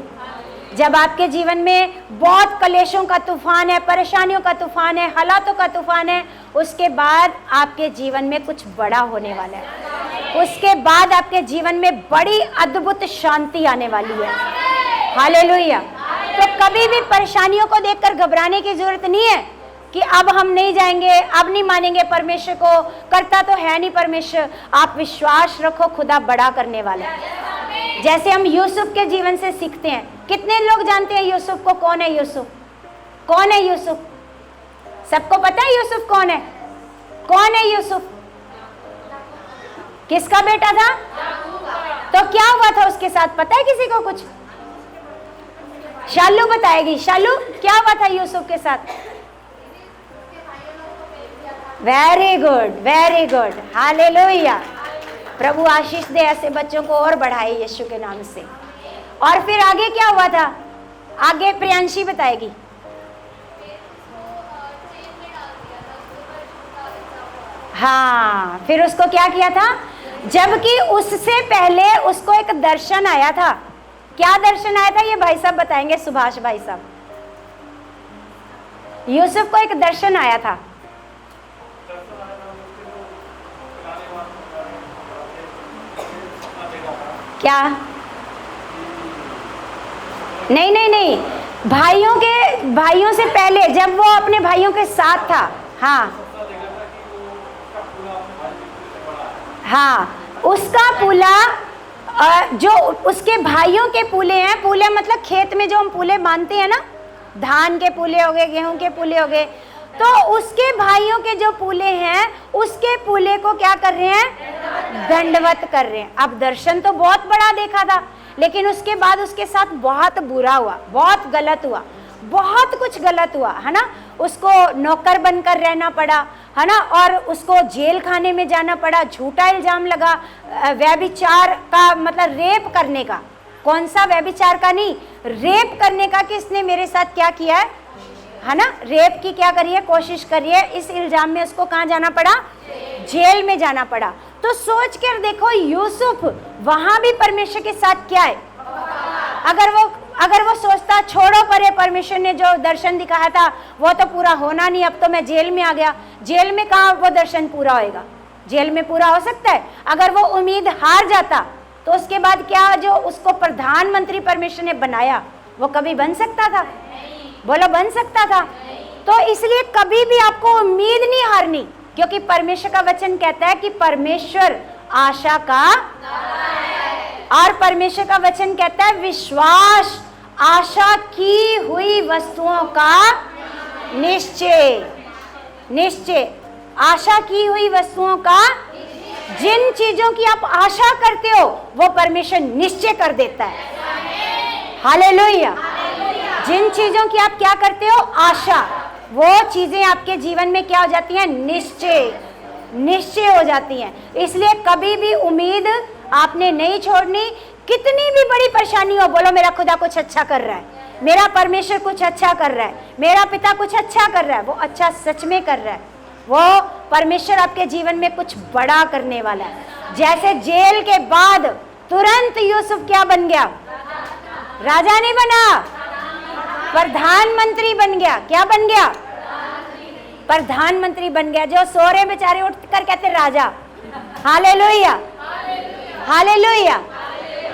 जब आपके जीवन में बहुत कलेशों का तूफान है, परेशानियों का तूफान है, हालातों का तूफान है, उसके बाद आपके जीवन में कुछ बड़ा होने वाला है। उसके बाद आपके जीवन में बड़ी अद्भुत शांति आने वाली है। हालेलुया। तो कभी भी परेशानियों को देखकर घबराने की जरूरत नहीं है कि अब हम नहीं जाएंगे, अब नहीं मानेंगे परमेश्वर को, करता तो है नहीं परमेश्वर। आप विश्वास रखो, खुदा बड़ा करने वाला है। जैसे हम यूसुफ के जीवन से सीखते हैं। कितने लोग जानते हैं यूसुफ को? कौन है यूसुफ? कौन है यूसुफ? सबको पता है यूसुफ कौन है? कौन है यूसुफ? किसका बेटा था? तो क्या हुआ था उसके साथ, पता है किसी को कुछ? शालू बताएगी। शालू, क्या हुआ था यूसुफ के साथ? Very good, very good, hallelujah. प्रभु आशीष दे, ऐसे बच्चों को और बढ़ाए यीशु के नाम से। और फिर आगे क्या हुआ था? आगे प्रियांशी बताएगी। हाँ, फिर उसको क्या किया था? जबकि उससे पहले उसको एक दर्शन आया था। क्या दर्शन आया था? ये भाई साहब बताएंगे, सुभाष भाई साहब। यूसुफ को एक दर्शन आया था। क्या? नहीं नहीं नहीं, भाइयों से पहले, जब वो अपने भाइयों के साथ था। हाँ हाँ, उसका पूला, जो उसके भाइयों के पूले हैं, पूले मतलब खेत में जो हम पूले बांधते हैं ना, धान के पूले हो गए, गेहूं के पूले हो गए, तो उसके भाइयों के जो पूले हैं, उसके पूले को क्या कर रहे हैं? दंडवत कर रहे हैं। अब दर्शन तो बहुत बड़ा देखा था, लेकिन उसके बाद उसके साथ बहुत बुरा हुआ, बहुत गलत हुआ, बहुत कुछ गलत हुआ, है ना। उसको नौकर बनकर रहना पड़ा, है ना, और उसको जेल खाने में जाना पड़ा। झूठा इल्जाम लगा व्यभिचार का, मतलब रेप करने का। कौन सा व्यभिचार का? नहीं, रेप करने का, कि इसने मेरे साथ क्या किया है ना, रेप की क्या करी है, कोशिश करी है। इस इल्जाम में उसको कहाँ जाना पड़ा? जेल में जाना पड़ा। तो सोच कर देखो, यूसुफ वहां भी परमेश्वर के साथ क्या है। अगर वो सोचता छोड़ो परे, परमेश्वर ने जो दर्शन दिखाया था वो तो पूरा होना नहीं, अब तो मैं जेल में आ गया। जेल में कहाँ वो दर्शन पूरा होएगा? जेल में पूरा हो सकता है? अगर वो उम्मीद हार जाता तो उसके बाद क्या, जो उसको प्रधानमंत्री परमेश्वर ने बनाया, वो कभी बन सकता था? बोलो, बन सकता था? तो इसलिए कभी भी आपको उम्मीद नहीं हारनी, क्योंकि परमेश्वर का वचन कहता है कि परमेश्वर आशा का, और परमेश्वर का वचन कहता है विश्वास आशा की हुई वस्तुओं का निश्चय। निश्चय, आशा की हुई वस्तुओं का, जिन चीजों की आप आशा करते हो वो परमेश्वर निश्चय कर देता है। हालेलुया। जिन चीजों की आप क्या करते हो? आशा, वो चीजें आपके जीवन में क्या हो जाती हैं? निश्चय हो जाती हैं। इसलिए कभी भी उम्मीद आपने नहीं छोड़नी कितनी भी बड़ी परेशानी हो, बोलो मेरा खुदा कुछ अच्छा कर रहा है, मेरा परमेश्वर कुछ अच्छा कर रहा है, मेरा पिता कुछ अच्छा कर रहा है। वो अच्छा सच में कर रहा है। वो परमेश्वर आपके जीवन में कुछ बड़ा करने वाला है। जैसे जेल के बाद तुरंत यूसुफ क्या बन गया? राजा नहीं बना, प्रधानमंत्री बन गया। क्या बन गया? प्रधानमंत्री बन गया। जो सो रहे बेचारे उठ कर कहते राजा। Hallelujah, hallelujah.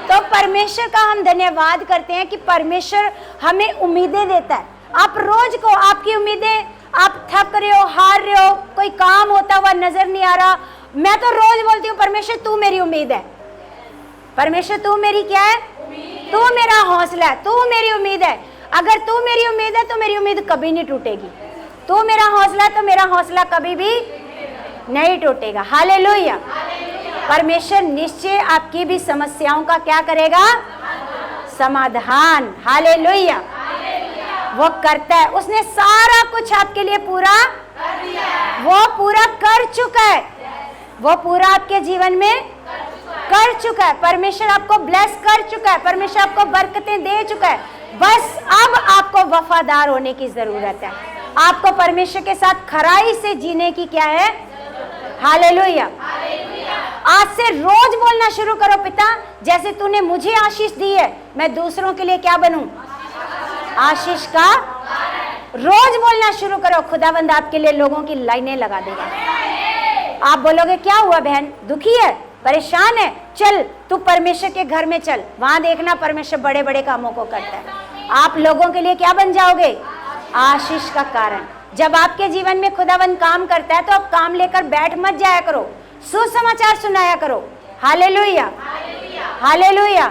तो परमेश्वर का हम धन्यवाद करते हैं कि परमेश्वर हमें उम्मीदें देता है। आप रोज को आपकी उम्मीदें, आप थक रहे हो, हार रहे हो, कोई काम होता हुआ नजर नहीं आ रहा, मैं तो रोज बोलती हूँ परमेश्वर तू मेरी उम्मीद है, परमेश्वर तू मेरी क्या है? तू मेरा हौसला है, तू मेरी उम्मीद है। अगर तू मेरी उम्मीद है तो मेरी उम्मीद कभी नहीं टूटेगी। तू मेरा हौसला है तो मेरा हौसला कभी भी नहीं टूटेगा। हालेलुया। परमेश्वर निश्चय आपकी भी समस्याओं का क्या करेगा? समाधान। हालेलुया। वो करता है। उसने सारा कुछ आपके लिए पूरा कर दिया है। वो पूरा कर चुका है। वो पूरा आपके जीवन में कर चुका है। परमेश्वर आपको ब्लेस कर चुका है। परमेश्वर आपको बरकतें दे चुका है। बस अब आपको वफादार होने की जरूरत है। आपको परमेश्वर के साथ खराई से जीने की क्या है? हालेलुया। आज से रोज बोलना शुरू करो, पिता जैसे तूने मुझे आशीष दी है, मैं दूसरों के लिए क्या बनूं? आशीष का। रोज बोलना शुरू करो, खुदावंद आपके लिए लोगों की लाइनें लगा देगा। आप बोलोगे क्या हुआ बहन, दुखी है, परेशान है, चल तू परमेश्वर के घर में चल, वहां देखना परमेश्वर बड़े बड़े कामों को करता है। आप लोगों के लिए क्या बन जाओगे? आशीष का कारण। जब आपके जीवन में खुदावंद काम करता है तो आप काम लेकर बैठ मत जाया करो, सुसमाचार सुनाया करो। Hallelujah, hallelujah.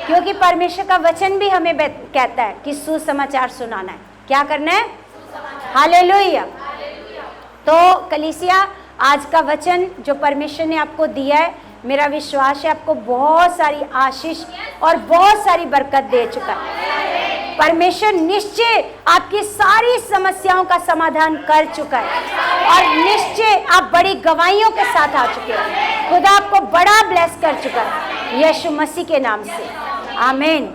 क्योंकि परमेश्वर का वचन भी हमें कहता है कि सुसमाचार सुनाना है। क्या करना है? हालेलुया। तो कलीसिया, आज का वचन जो परमेश्वर ने आपको दिया है, मेरा विश्वास है आपको बहुत सारी आशीष और बहुत सारी बरकत दे चुका है। परमेश्वर निश्चय आपकी सारी समस्याओं का समाधान कर चुका है और निश्चय आप बड़ी गवाहियों के साथ आ चुके हैं। खुदा आपको बड़ा ब्लेस कर चुका है यीशु मसीह के नाम से। आमीन।